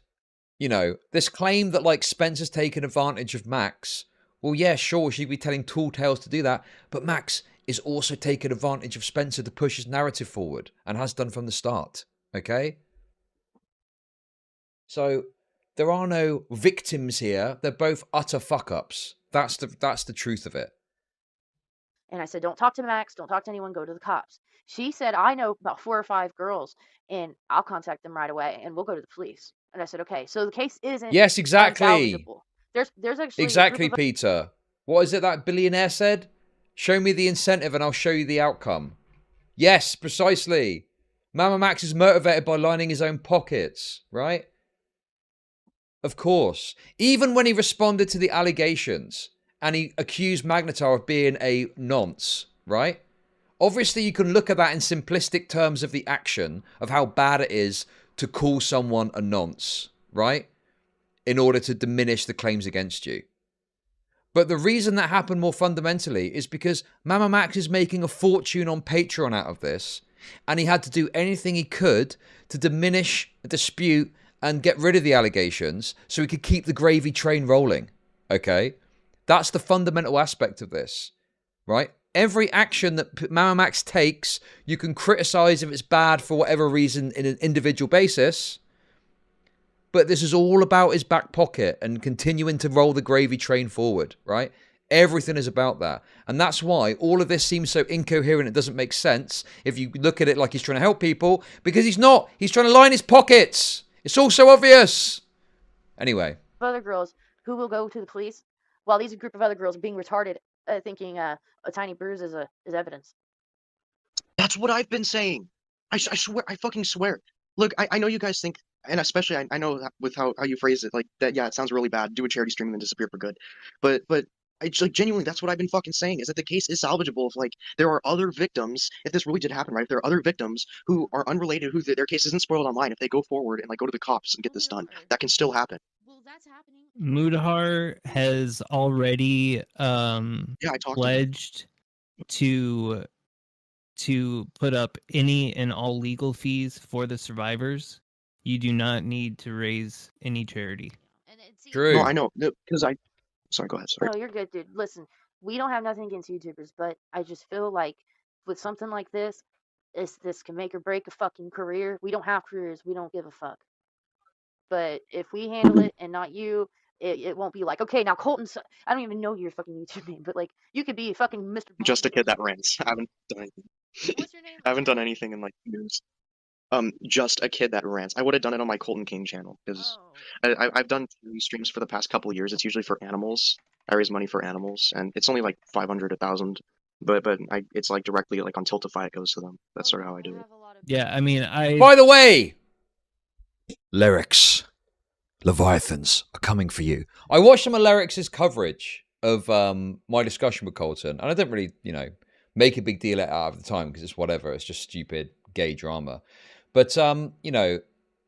you know, this claim that, like, Spencer's taken advantage of Max, well, yeah, sure, she'd be telling tall tales to do that, but Max is also taking advantage of Spencer to push his narrative forward, and has done from the start, okay? So, there are no victims here. They're both utter fuck-ups. That's the truth of it. And I said, don't talk to Max, don't talk to anyone, go to the cops. She said, I know about 4 or 5 girls, and I'll contact them right away, and we'll go to the police. And I said, okay, so the case isn't Yes, exactly. unsalvageable. There's actually Exactly, Peter. What is it that billionaire said? Show me the incentive and I'll show you the outcome. Yes, precisely. MamaMax is motivated by lining his own pockets, right? Of course. Even when he responded to the allegations and he accused Magnetar of being a nonce, right? Obviously, you can look at that in simplistic terms of the action of how bad it is to call someone a nonce, right? In order to diminish the claims against you. But the reason that happened more fundamentally is because MamaMax is making a fortune on Patreon out of this, and he had to do anything he could to diminish, dispute, and get rid of the allegations so he could keep the gravy train rolling, okay? That's the fundamental aspect of this, right? Every action that MamaMax takes, you can criticize if it's bad for whatever reason in an individual basis, but this is all about his back pocket and continuing to roll the gravy train forward, right? Everything is about that. And that's why all of this seems so incoherent, it doesn't make sense if you look at it like he's trying to help people, because he's not. He's trying to line his pockets. It's all so obvious. Anyway. Other girls who will go to the police while these group of other girls are being retarded, thinking a tiny bruise is evidence. That's what I've been saying. I swear, I fucking swear. Look, I know you guys think, and especially I know that with how you phrase it, like that, yeah, it sounds really bad. Do a charity stream and then disappear for good. But it's like, genuinely, that's what I've been fucking saying, is that the case is salvageable if, like, there are other victims, if this really did happen, right? If there are other victims who are unrelated, who their case isn't spoiled online, if they go forward and, like, go to the cops and get this done, that can still happen. Well, that's happening. Mudhar has already pledged to put up any and all legal fees for the survivors. You do not need to raise any charity. True. No, I know, because Sorry, go ahead. Sorry. No, you're good, dude. Listen, we don't have nothing against YouTubers, but I just feel like with something like this can make or break a fucking career. We don't have careers. We don't give a fuck. But if we handle it and not you, it won't be like, okay, now Colton, I don't even know your fucking YouTube name, but like, you could be fucking Mr. Just a kid that rants. I haven't done anything. What's your name? I haven't done anything in, like, years. Just a kid that rants. I would have done it on my Colton King channel, because I've done streams for the past couple of years. It's usually for animals. I raise money for animals, and it's only like 500, 1,000, but it's like directly like on Tiltify it goes to them. That's sort of how I do it. Yeah, I mean, By the way, Lyrics, Leviathans are coming for you. I watched some of Lyric's coverage, of my discussion with Colton, and I don't really, make a big deal out of the time because it's whatever. It's just stupid gay drama. But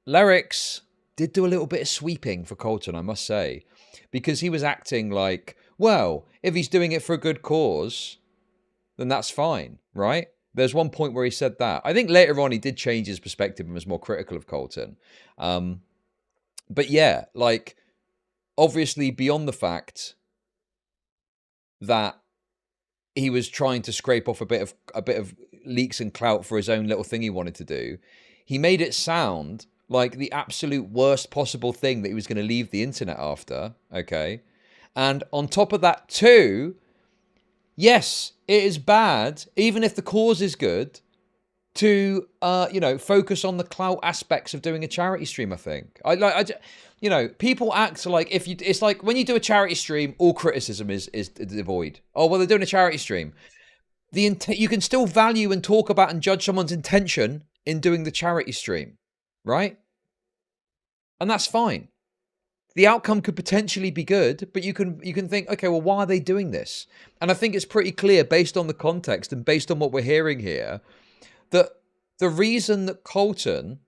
Lyrics did do a little bit of sweeping for Colton, I must say, because he was acting like, well, if he's doing it for a good cause, then that's fine, right? There's one point where he said that. I think later on he did change his perspective and was more critical of Colton. But yeah, like, obviously beyond the fact that he was trying to scrape off a bit of leaks and clout for his own little thing he wanted to do, he made it sound like the absolute worst possible thing that he was going to leave the internet after, okay? And on top of that too, yes, it is bad, even if the cause is good, to focus on the clout aspects of doing a charity stream. I think people act like it's like when you do a charity stream, all criticism is devoid. Oh well, they're doing a charity stream. You can still value and talk about and judge someone's intention in doing the charity stream, right? And that's fine. The outcome could potentially be good, but you can think, okay, well, why are they doing this? And I think it's pretty clear based on the context and based on what we're hearing here that the reason that Colton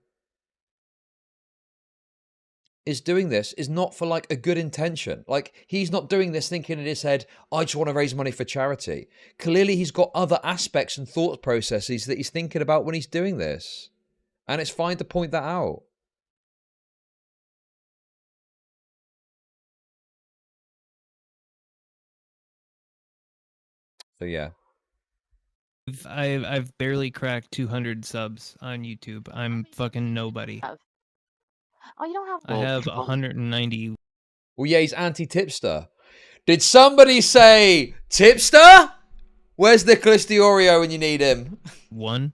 is doing this is not for like a good intention. Like, he's not doing this thinking in his head, I just want to raise money for charity. Clearly, he's got other aspects and thought processes that he's thinking about when he's doing this. And it's fine to point that out. So yeah. I've barely cracked 200 subs on YouTube. I'm fucking nobody. Oh, you don't have. I have 190. Well, yeah, he's anti-tipster. Did somebody say tipster? Where's Nicholas Diorio when you need him? One.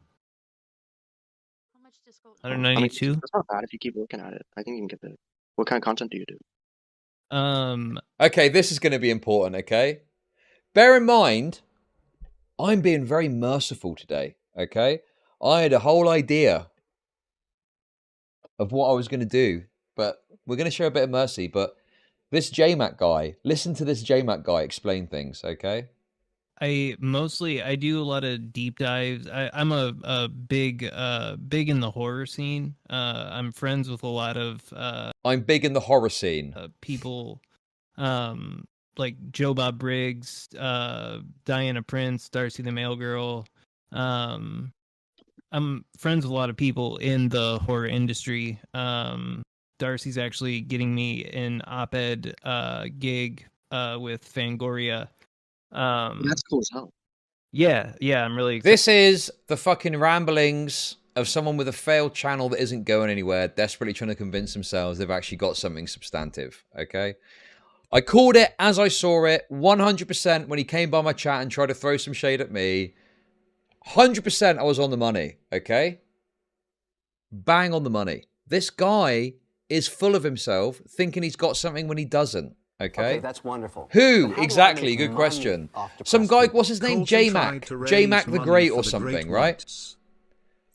How much Discord? 192. That's not bad if you keep looking at it. I think you can get there. What kind of content do you do? Okay, this is going to be important, okay? Bear in mind, I'm being very merciful today, okay? I had a whole idea of what I was going to do, but we're going to show a bit of mercy. But this JMac guy, listen to this JMac guy explain things, okay? I do a lot of deep dives. I'm a big in the horror scene. I'm friends with a lot of I'm big in the horror scene. People like Joe Bob Briggs, Diana Prince, Darcy the Mail Girl. I'm friends with a lot of people in the horror industry. Darcy's actually getting me an op-ed gig with Fangoria. That's cool as hell. Yeah, I'm really excited. This is the fucking ramblings of someone with a failed channel that isn't going anywhere, desperately trying to convince themselves they've actually got something substantive, okay? I called it as I saw it, 100% when he came by my chat and tried to throw some shade at me. 100% I was on the money, okay? Bang on the money. This guy is full of himself, thinking he's got something when he doesn't, okay? That's wonderful. Who? Exactly, good question. Some guy, what's his name? JMac. JMac the Great or something, right?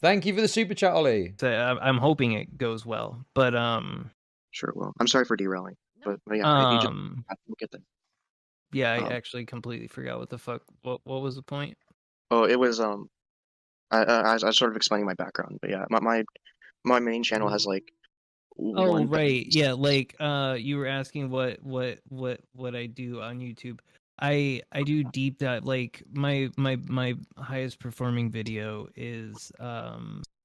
Thank you for the super chat, Ollie. I'm hoping it goes well, but Sure it will. I'm sorry for derailing, but yeah, we'll get there. Yeah, I actually completely forgot what the fuck. What was the point? Oh, it was I was sort of explaining my background, but yeah, my main channel has like. Oh right, yeah, like you were asking what I do on YouTube. I do deep dive. Like my highest performing video is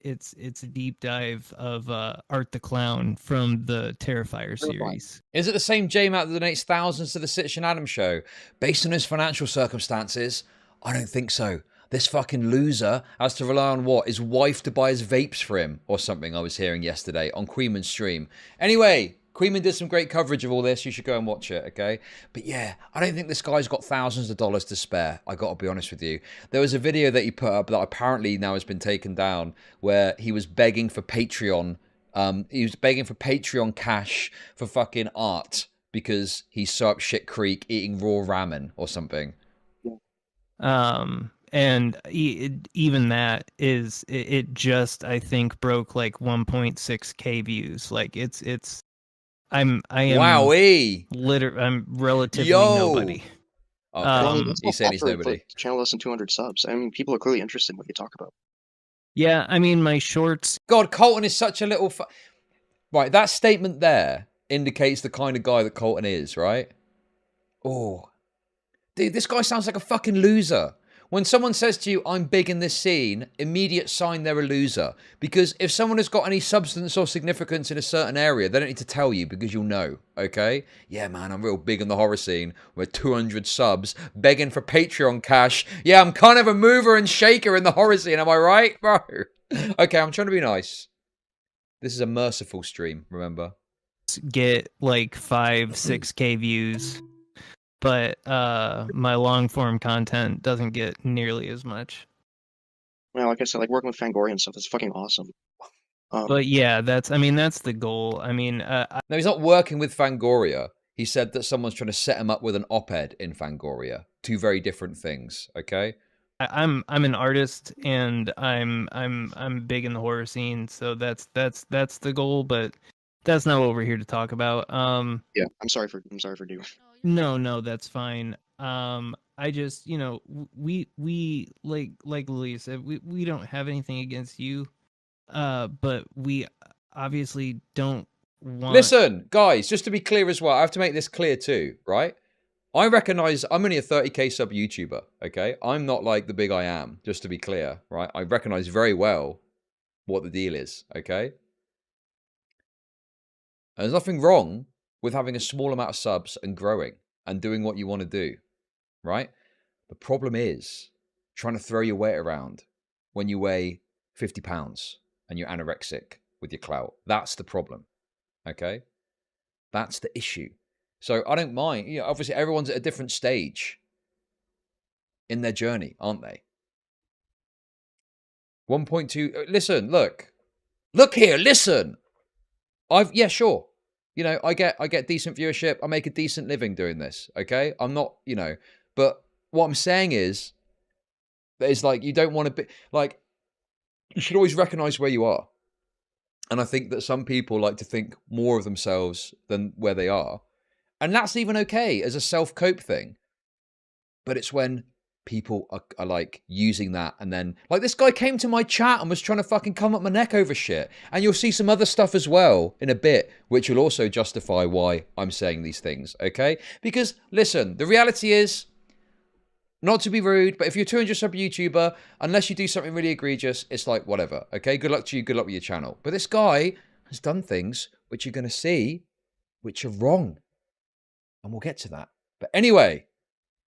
it's a deep dive of Art the Clown from the Terrifier series. Is it the same JMac that donates thousands to the Sitch and Adam show? Based on his financial circumstances, I don't think so. This fucking loser has to rely on what? His wife to buy his vapes for him or something I was hearing yesterday on Queeman's stream. Anyway, Queeman did some great coverage of all this. You should go and watch it, okay? But yeah, I don't think this guy's got thousands of dollars to spare. I got to be honest with you. There was a video that he put up that apparently now has been taken down where he was begging for Patreon. He was begging for Patreon cash for fucking art because he's so up shit creek eating raw ramen or something. And even that is it just I think broke like 1.6k views. Like I am Wowee. I'm relatively nobody. Okay. That's He's saying not he's for nobody. like, channel less than 200 subs. I mean, people are clearly interested in what you talk about. Yeah, I mean, my shorts. God, Colton is such a little... Right, that statement there indicates the kind of guy that Colton is, right? Oh. Dude, this guy sounds like a fucking loser. When someone says to you, I'm big in this scene, immediate sign they're a loser. Because if someone has got any substance or significance in a certain area, they don't need to tell you because you'll know, okay? Yeah, man, I'm real big in the horror scene. We're 200 subs, begging for Patreon cash. Yeah, I'm kind of a mover and shaker in the horror scene, am I right, bro? Okay, I'm trying to be nice. This is a merciful stream, remember? Get like 5-6K views, but my long form content doesn't get nearly as much. Well, like I said, like working with Fangoria and stuff, that's fucking awesome. But yeah, that's the goal. I mean, No, he's not working with Fangoria. He said that someone's trying to set him up with an op-ed in Fangoria. Two very different things, okay? I'm an artist and I'm big in the horror scene, so that's the goal, but that's not what we're here to talk about. Yeah, I'm sorry for doing. No, that's fine. I just, we like Lily said, we don't have anything against you. But we obviously don't want... Listen, guys, just to be clear as well, I have to make this clear too, right? I recognize I'm only a 30k sub YouTuber, okay? I'm not like the big I am, just to be clear, right? I recognize very well what the deal is, okay? And there's nothing wrong with having a small amount of subs and growing and doing what you want to do, right? The problem is trying to throw your weight around when you weigh 50 pounds and you're anorexic with your clout. That's the problem, okay? That's the issue. So I don't mind. You know, obviously, everyone's at a different stage in their journey, aren't they? 1.2. Listen, look here. Listen. Yeah, sure. You know, I get decent viewership. I make a decent living doing this. Okay, I'm not, but what I'm saying is like you don't want to be like. You should always recognize where you are. And I think that some people like to think more of themselves than where they are. And that's even okay as a self-cope thing. But it's when people are like using that and then... Like this guy came to my chat and was trying to fucking come up my neck over shit. And you'll see some other stuff as well in a bit, which will also justify why I'm saying these things, okay? Because, listen, the reality is... Not to be rude, but if you're a 200 sub YouTuber, unless you do something really egregious, it's like, whatever, okay? Good luck to you, good luck with your channel. But this guy has done things which you're going to see, which are wrong. And we'll get to that. But anyway,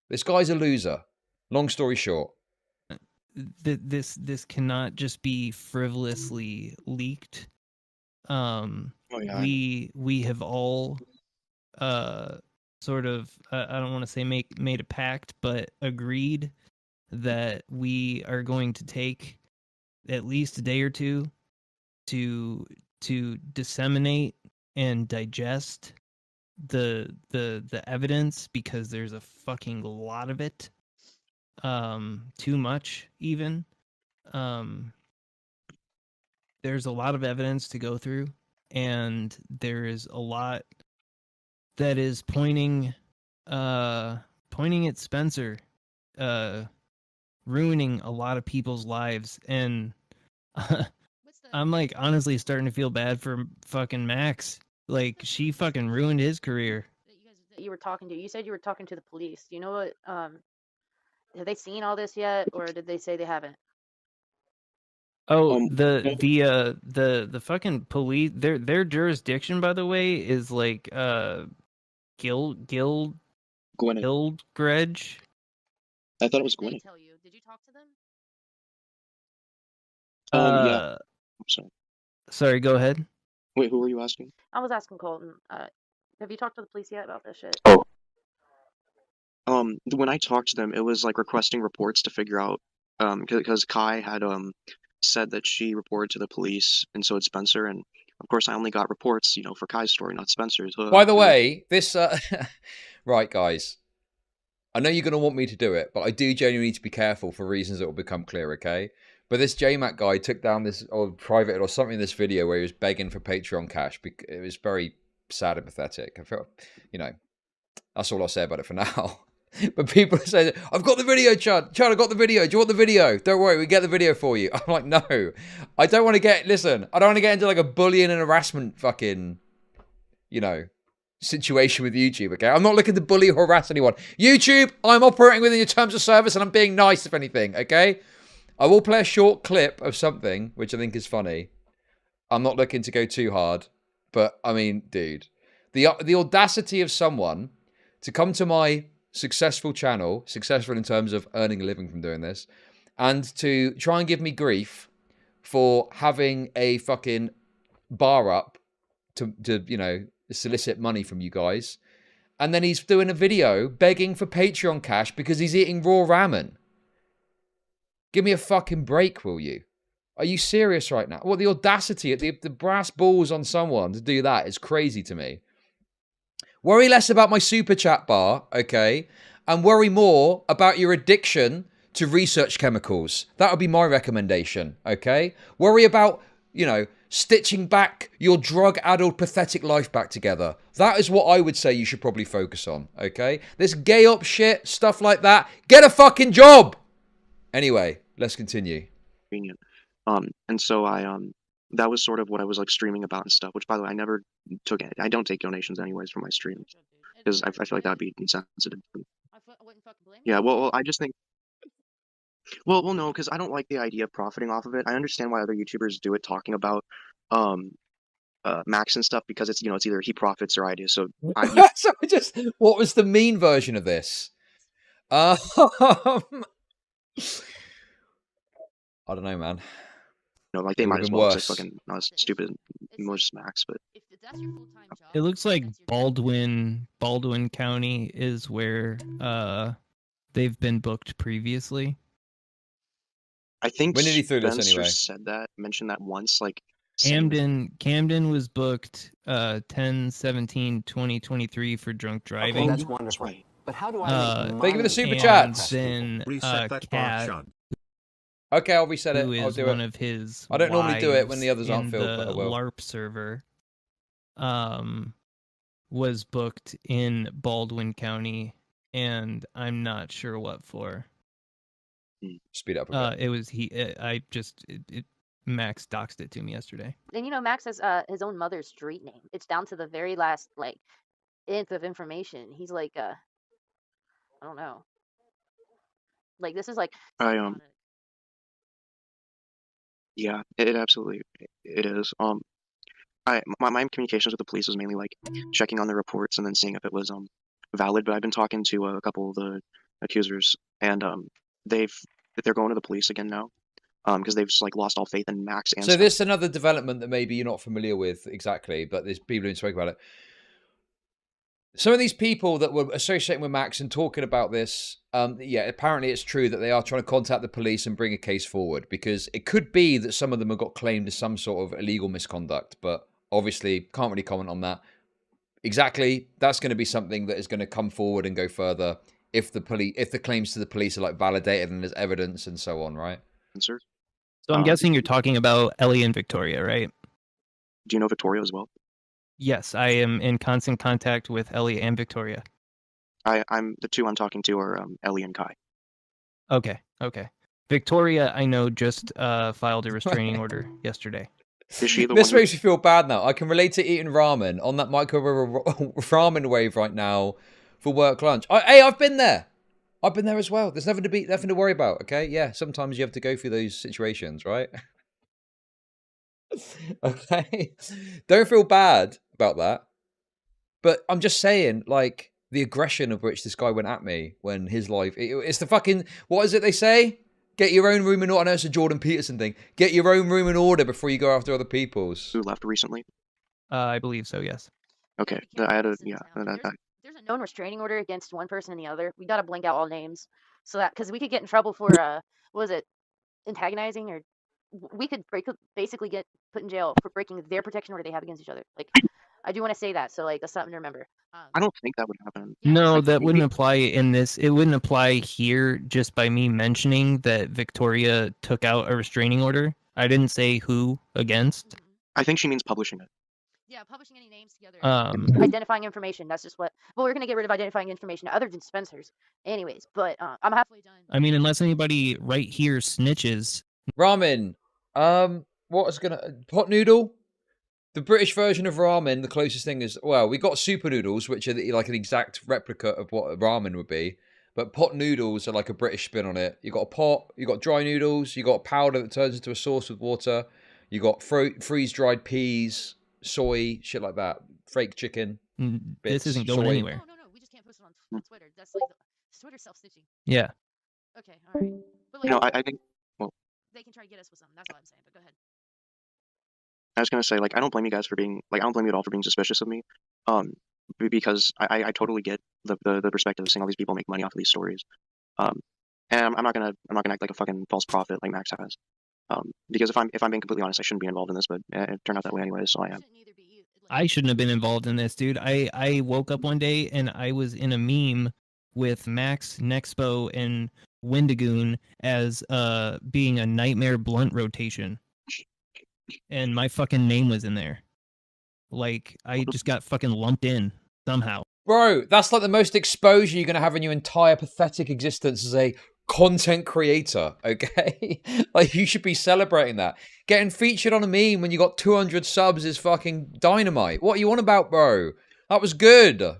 this guy's a loser. Long story short. This cannot just be frivolously leaked. We have all sort of, I don't want to say made a pact, but agreed that we are going to take at least a day or two to disseminate and digest the evidence, because there's a fucking lot of it. Too much even. There's a lot of evidence to go through, and there is a lot that is pointing at Spencer, ruining a lot of people's lives. And I'm like honestly starting to feel bad for fucking Max. Like, she fucking ruined his career. That you were talking to, you said you were talking to the police. Do you know what, have they seen all this yet, or did they say they haven't? Oh, the fucking police, their jurisdiction, by the way, is like Gildredge. I thought it was Did they Gwyneth. tell you? Did you talk to them? Yeah. I'm sorry. Sorry, go ahead. Wait, who were you asking? I was asking Colton. Have you talked to the police yet about this shit? Oh. When I talked to them, it was like requesting reports to figure out, because Kai had said that she reported to the police, and so did Spencer, and of course I only got reports, for Kai's story, not Spencer's. By the way, this right, guys, I know you're going to want me to do it, but I do genuinely need to be careful for reasons that will become clear, okay? But this JMac guy took down this, or private or something in this video where he was begging for Patreon cash. It was very sad and pathetic. I felt, that's all I'll say about it for now. But people say, I've got the video, Chud. Chud, I've got the video. Do you want the video? Don't worry, we get the video for you. I'm like, no. I don't want to get, listen, I don't want to get into like a bullying and harassment fucking, you know, situation with YouTube, okay? I'm not looking to bully or harass anyone. YouTube, I'm operating within your terms of service and I'm being nice, if anything, okay? I will play a short clip of something, which I think is funny. I'm not looking to go too hard. But, I mean, dude. The audacity of someone to come to my successful channel, successful in terms of earning a living from doing this, and to try and give me grief for having a fucking bar up to you know, solicit money from you guys. And then he's doing a video begging for Patreon cash because he's eating raw ramen. Give me a fucking break, will you? Are you serious right now? Well, the audacity, the brass balls on someone to do that is crazy to me. Worry less about my super chat bar, okay? And worry more about your addiction to research chemicals. That would be my recommendation, okay? Worry about, you know, stitching back your drug-addled, pathetic life back together. That is what I would say you should probably focus on, okay? This gay up shit, stuff like that. Get a fucking job! Anyway, let's continue. Convenient. And so that was sort of what I was like streaming about and stuff, which by the way, I never took it. I don't take donations anyways for my streams because I feel like that'd be insensitive. Yeah, well, I just think, well, no, because I don't like the idea of profiting off of it. I understand why other YouTubers do it, talking about Max and stuff, because it's, you know, it's either he profits or I do. So So what was the mean version of this? I don't know, man. You know, like they might as well. It's fucking not as stupid as most Max, but it looks like Baldwin County is where they've been booked previously. I think when did he throw this Spencer anyway? Mentioned that once, like Camden was booked 10/17/2023 for drunk driving. Okay, that's wonderful. Right. But how do I make thank you for the super chat. Then Cat, okay, I'll reset it. Who I'll is do one it. of his I don't normally do it when the others aren't filled, but I will. LARP server was booked in Baldwin County, and I'm not sure what for. Speed up a bit. Max doxed it to me yesterday. And you know, Max has his own mother's street name. It's down to the very last like nth of information. He's like I don't know. Like this is like yeah, it absolutely it is. My communications with the police was mainly like checking on the reports and then seeing if it was valid. But I've been talking to a couple of the accusers, and they're going to the police again now, because they've just like lost all faith in Max. And so this is another development that maybe you're not familiar with exactly, but there's people who spoke about it. Some of these people that were associating with Max and talking about this, yeah, apparently it's true that they are trying to contact the police and bring a case forward, because it could be that some of them have got claimed as some sort of illegal misconduct, but obviously can't really comment on that. Exactly, that's going to be something that is going to come forward and go further if the claims to the police are like validated and there's evidence and so on, right? Sir? So I'm guessing you're talking about Ellie and Victoria, right? Do you know Victoria as well? Yes, I am in constant contact with Ellie and Victoria. I'm the two I'm talking to are Ellie and Kai. Okay. Victoria, I know, just filed a restraining order yesterday. Is she the this one makes me feel bad now. I can relate to eating ramen on that microwave ramen wave right now for work lunch. Hey, I've been there. I've been there as well. There's nothing to worry about. Okay, yeah. Sometimes you have to go through those situations, right? Okay, don't feel bad about that. But I'm just saying, like, the aggression of which this guy went at me when his life, it's the fucking, what is it they say? Get your own room in order. I know it's a Jordan Peterson thing. Get your own room in order before you go after other people's. Who left recently? I believe so, yes. Okay, I had a, yeah. There's a known restraining order against one person and the other. We got to blank out all names so that, because we could get in trouble for, what was it, antagonizing, or we could basically get put in jail for breaking their protection order they have against each other. Like, I do want to say that, so like that's something to remember. I don't think that would happen. No, that wouldn't apply in this. It wouldn't apply here just by me mentioning that Victoria took out a restraining order. I didn't say who against. I think she means publishing it. Yeah, publishing any names together. Um, Identifying information. That's just what. Well, we're gonna get rid of identifying information other than Spencer's, anyways. But I'm halfway done. I mean, unless anybody right here snitches. Ramen. What's gonna pot noodle? The British version of ramen, the closest thing is, well, we got super noodles, which are like an exact replica of what ramen would be. But pot noodles are like a British spin on it. You got a pot, you got dry noodles, you got powder that turns into a sauce with water, you got freeze-dried peas, soy, shit like that, fake chicken. This isn't going soy. anywhere. No, we just can't post it on Twitter. That's like Twitter self-stitching. Yeah. Okay, all right. But like, No, I think. Well, they can try to get us with something. That's all I'm saying. But go ahead. I was gonna say, like, I don't blame you guys for being like, I don't blame you at all for being suspicious of me, because I totally get the perspective of seeing all these people make money off of these stories, and I'm not gonna act like a fucking false prophet like Max has, because if I'm being completely honest, I shouldn't be involved in this, but it turned out that way anyway, so I am. I shouldn't have been involved in this, dude. I woke up one day and I was in a meme with Max, Nexpo, and Wendigoon as being a nightmare blunt rotation. And my fucking name was in there. Like, I just got fucking lumped in somehow. Bro, that's like the most exposure you're going to have in your entire pathetic existence as a content creator, okay? Like, you should be celebrating that. Getting featured on a meme when you got 200 subs is fucking dynamite. What are you on about, bro? That was good. Do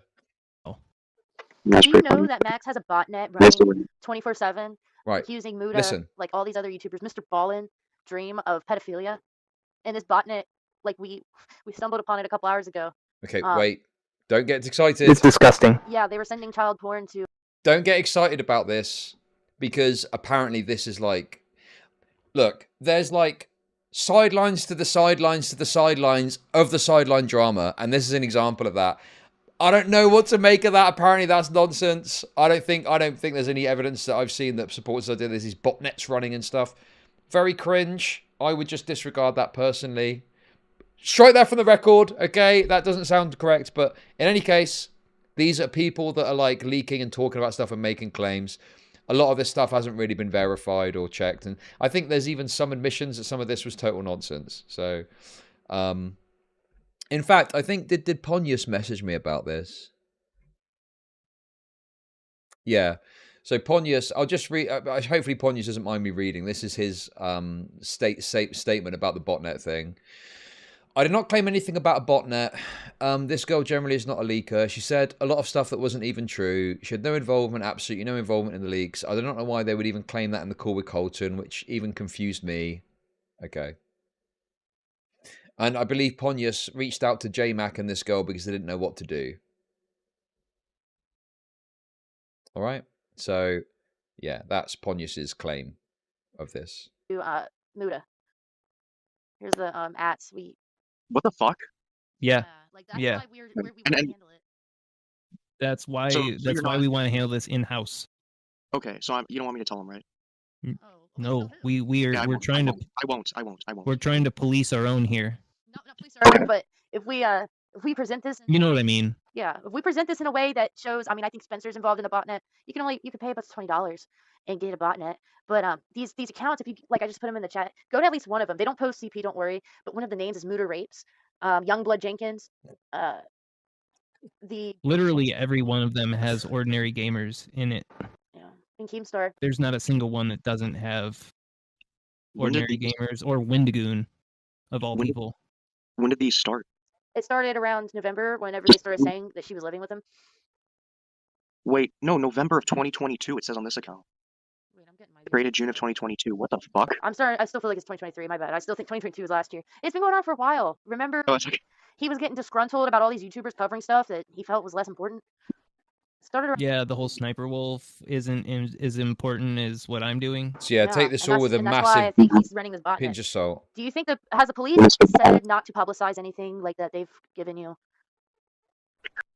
you know that Max has a botnet running 24/7, Right. accusing Muda, Listen. like all these other YouTubers, Mr. Ballin, Dream, of pedophilia? And this botnet, like we stumbled upon it a couple hours ago. Okay, wait. Don't get excited. It's disgusting. Yeah, they were sending child porn to. Don't get excited about this, because apparently this is like, look, there's like sidelines to the sidelines to the sidelines of the sideline drama, and this is an example of that. I don't know what to make of that. Apparently that's nonsense. I don't think there's any evidence that I've seen that supports the idea there's these botnets running and stuff. Very cringe. I would just disregard that personally. Strike that from the record, okay? That doesn't sound correct, but in any case, these are people that are like leaking and talking about stuff and making claims. A lot of this stuff hasn't really been verified or checked, and I think there's even some admissions that some of this was total nonsense. So, in fact, I think did Ponius message me about this? Yeah. So Ponius, I'll just read. Hopefully Ponius doesn't mind me reading. This is his statement about the botnet thing. I did not claim anything about a botnet. This girl generally is not a leaker. She said a lot of stuff that wasn't even true. She had no involvement, absolutely no involvement in the leaks. I do not know why they would even claim that in the call with Colton, which even confused me. Okay. And I believe Ponius reached out to JMac and this girl because they didn't know what to do. All right. So, yeah, that's Ponius's claim of this. Muda. Here's the @ we. What the fuck? Yeah. Like that's Yeah. why we want to handle it. That's why So that's why we want to handle this in-house. Okay, so you don't want me to tell him, right? No, we're trying to I won't. we're trying to police our own here. Not police our own, but if we present this, You know what I mean? yeah, if we present this in a way that shows, I mean, I think Spencer's involved in the botnet. You can pay about $20 and get a botnet. But these accounts, if you like, I just put them in the chat. Go to at least one of them. They don't post CP, don't worry. But one of the names is Muda Rapes, Youngblood Jenkins. Literally every one of them has ordinary gamers in it. Yeah, and Keemstar. There's not a single one that doesn't have ordinary gamers or Wendigoon, of all people. When did these start? It started around November, whenever they started saying that she was living with him. Wait, no, November of 2022. It says on this account. Wait, I'm getting my. Created June of 2022. What the fuck? I'm sorry. I still feel like it's 2023. My bad. I still think 2022 was last year. It's been going on for a while. Remember? Oh, it's okay. He was getting disgruntled about all these YouTubers covering stuff that he felt was less important. Started around. Yeah, the whole Sniper Wolf isn't as important as what I'm doing. So yeah, take this all with a that's why I massive think he's running this botnet. pinch of salt. Do you think has the police said not to publicize anything like that they've given you?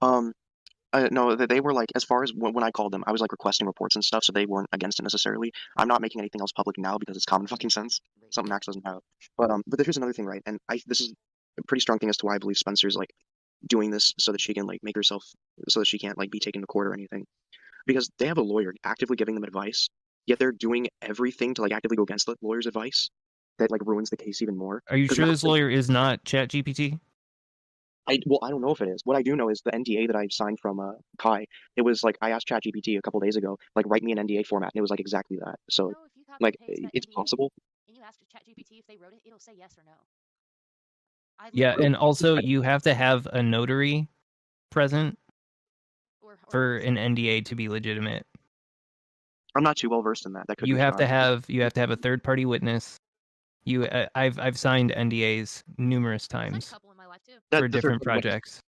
No, they were like, as far as when I called them, I was like requesting reports and stuff, so they weren't against it necessarily. I'm not making anything else public now because it's common fucking sense. Something Max doesn't have. But here's another thing, right? And this is a pretty strong thing as to why I believe Spencer's like doing this so that she can like make herself, so that she can't like be taken to court or anything. Because they have a lawyer actively giving them advice, yet they're doing everything to like actively go against the lawyer's advice. That like ruins the case even more. Are you sure this lawyer is not ChatGPT? Well, I don't know if it is. What I do know is the NDA that I signed from Kai. It was like I asked ChatGPT a couple days ago, like write me an NDA format, and it was like exactly that. So if you copy like and paste that it's NDA possible. and you ask ChatGPT if they wrote it, it'll say yes or no. Yeah, and also you have to have a notary present for an NDA to be legitimate. I'm not too well versed in that. That could You be have to fraud. have a third party witness. I've signed NDAs numerous I've signed a times couple in my life too. That for the third different party witness- projects.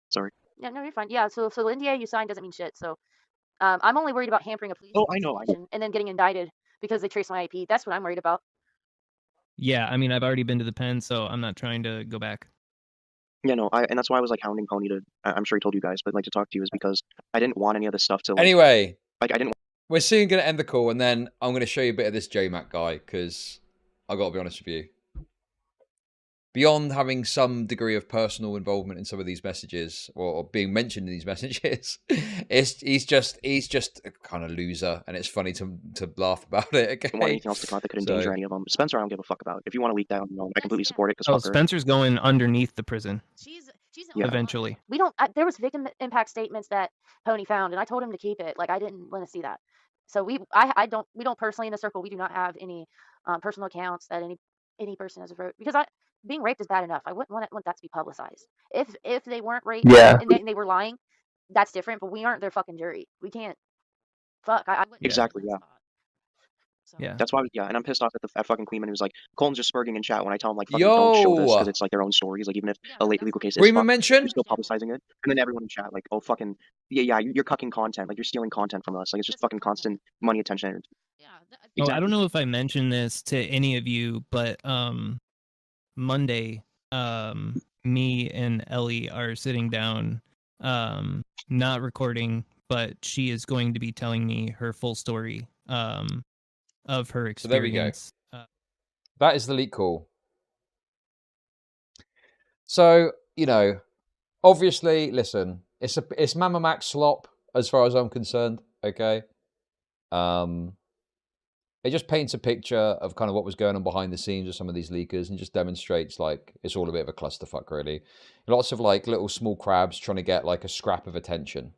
Sorry. Yeah, no, you're fine. Yeah, so the NDA you signed doesn't mean shit. So I'm only worried about hampering a police Oh, I know. investigation and then getting indicted because they trace my IP. That's what I'm worried about. Yeah, I mean I've already been to the pen, so I'm not trying to go back. Yeah, no, and that's why I was like hounding Pony to. I'm sure he told you guys, but like to talk to you is because I didn't want any of this stuff to. Like, Anyway, like I didn't. we're soon going to end the call, and then I'm going to show you a bit of this JMac guy, because I got to be honest with you. Beyond having some degree of personal involvement in some of these messages, or being mentioned in these messages, he's just a kind of loser, and it's funny to laugh about it. Okay, I want anything else to come out that could endanger any of them. Spencer, I don't give a fuck about. If you want to leak that, I completely support it. Oh, Fuck her. Spencer's going underneath the prison. She's Yeah. Eventually. We don't. There was victim impact statements that Pony found, and I told him to keep it. Like I didn't want to see that. So we don't personally in the circle. We do not have any personal accounts that any person has wrote because being raped is bad enough. I wouldn't want that to be publicized. If they weren't raped and they were lying, that's different. But we aren't their fucking jury. We can't. Fuck. I wouldn't. Exactly. Yeah. So. Yeah. That's why. And I'm pissed off at fucking Queeman who's like, Colin's just spurging in chat when I tell him like, fucking don't show this because it's like their own stories. Like even if a late legal case is Freeman fucked, mention? you're still publicizing it. And then everyone in chat like, oh fucking yeah, you're cucking content. Like you're stealing content from us. Like it's just fucking constant money, attention. Yeah. Oh, I don't know if I mentioned this to any of you, but Monday, me and Ellie are sitting down, not recording, but she is going to be telling me her full story of her experience. So there we go. That is the leak call. So, you know, obviously, listen, it's MamaMax slop as far as I'm concerned, okay? It just paints a picture of kind of what was going on behind the scenes of some of these leakers and just demonstrates like it's all a bit of a clusterfuck, really. Lots of like little small crabs trying to get like a scrap of attention,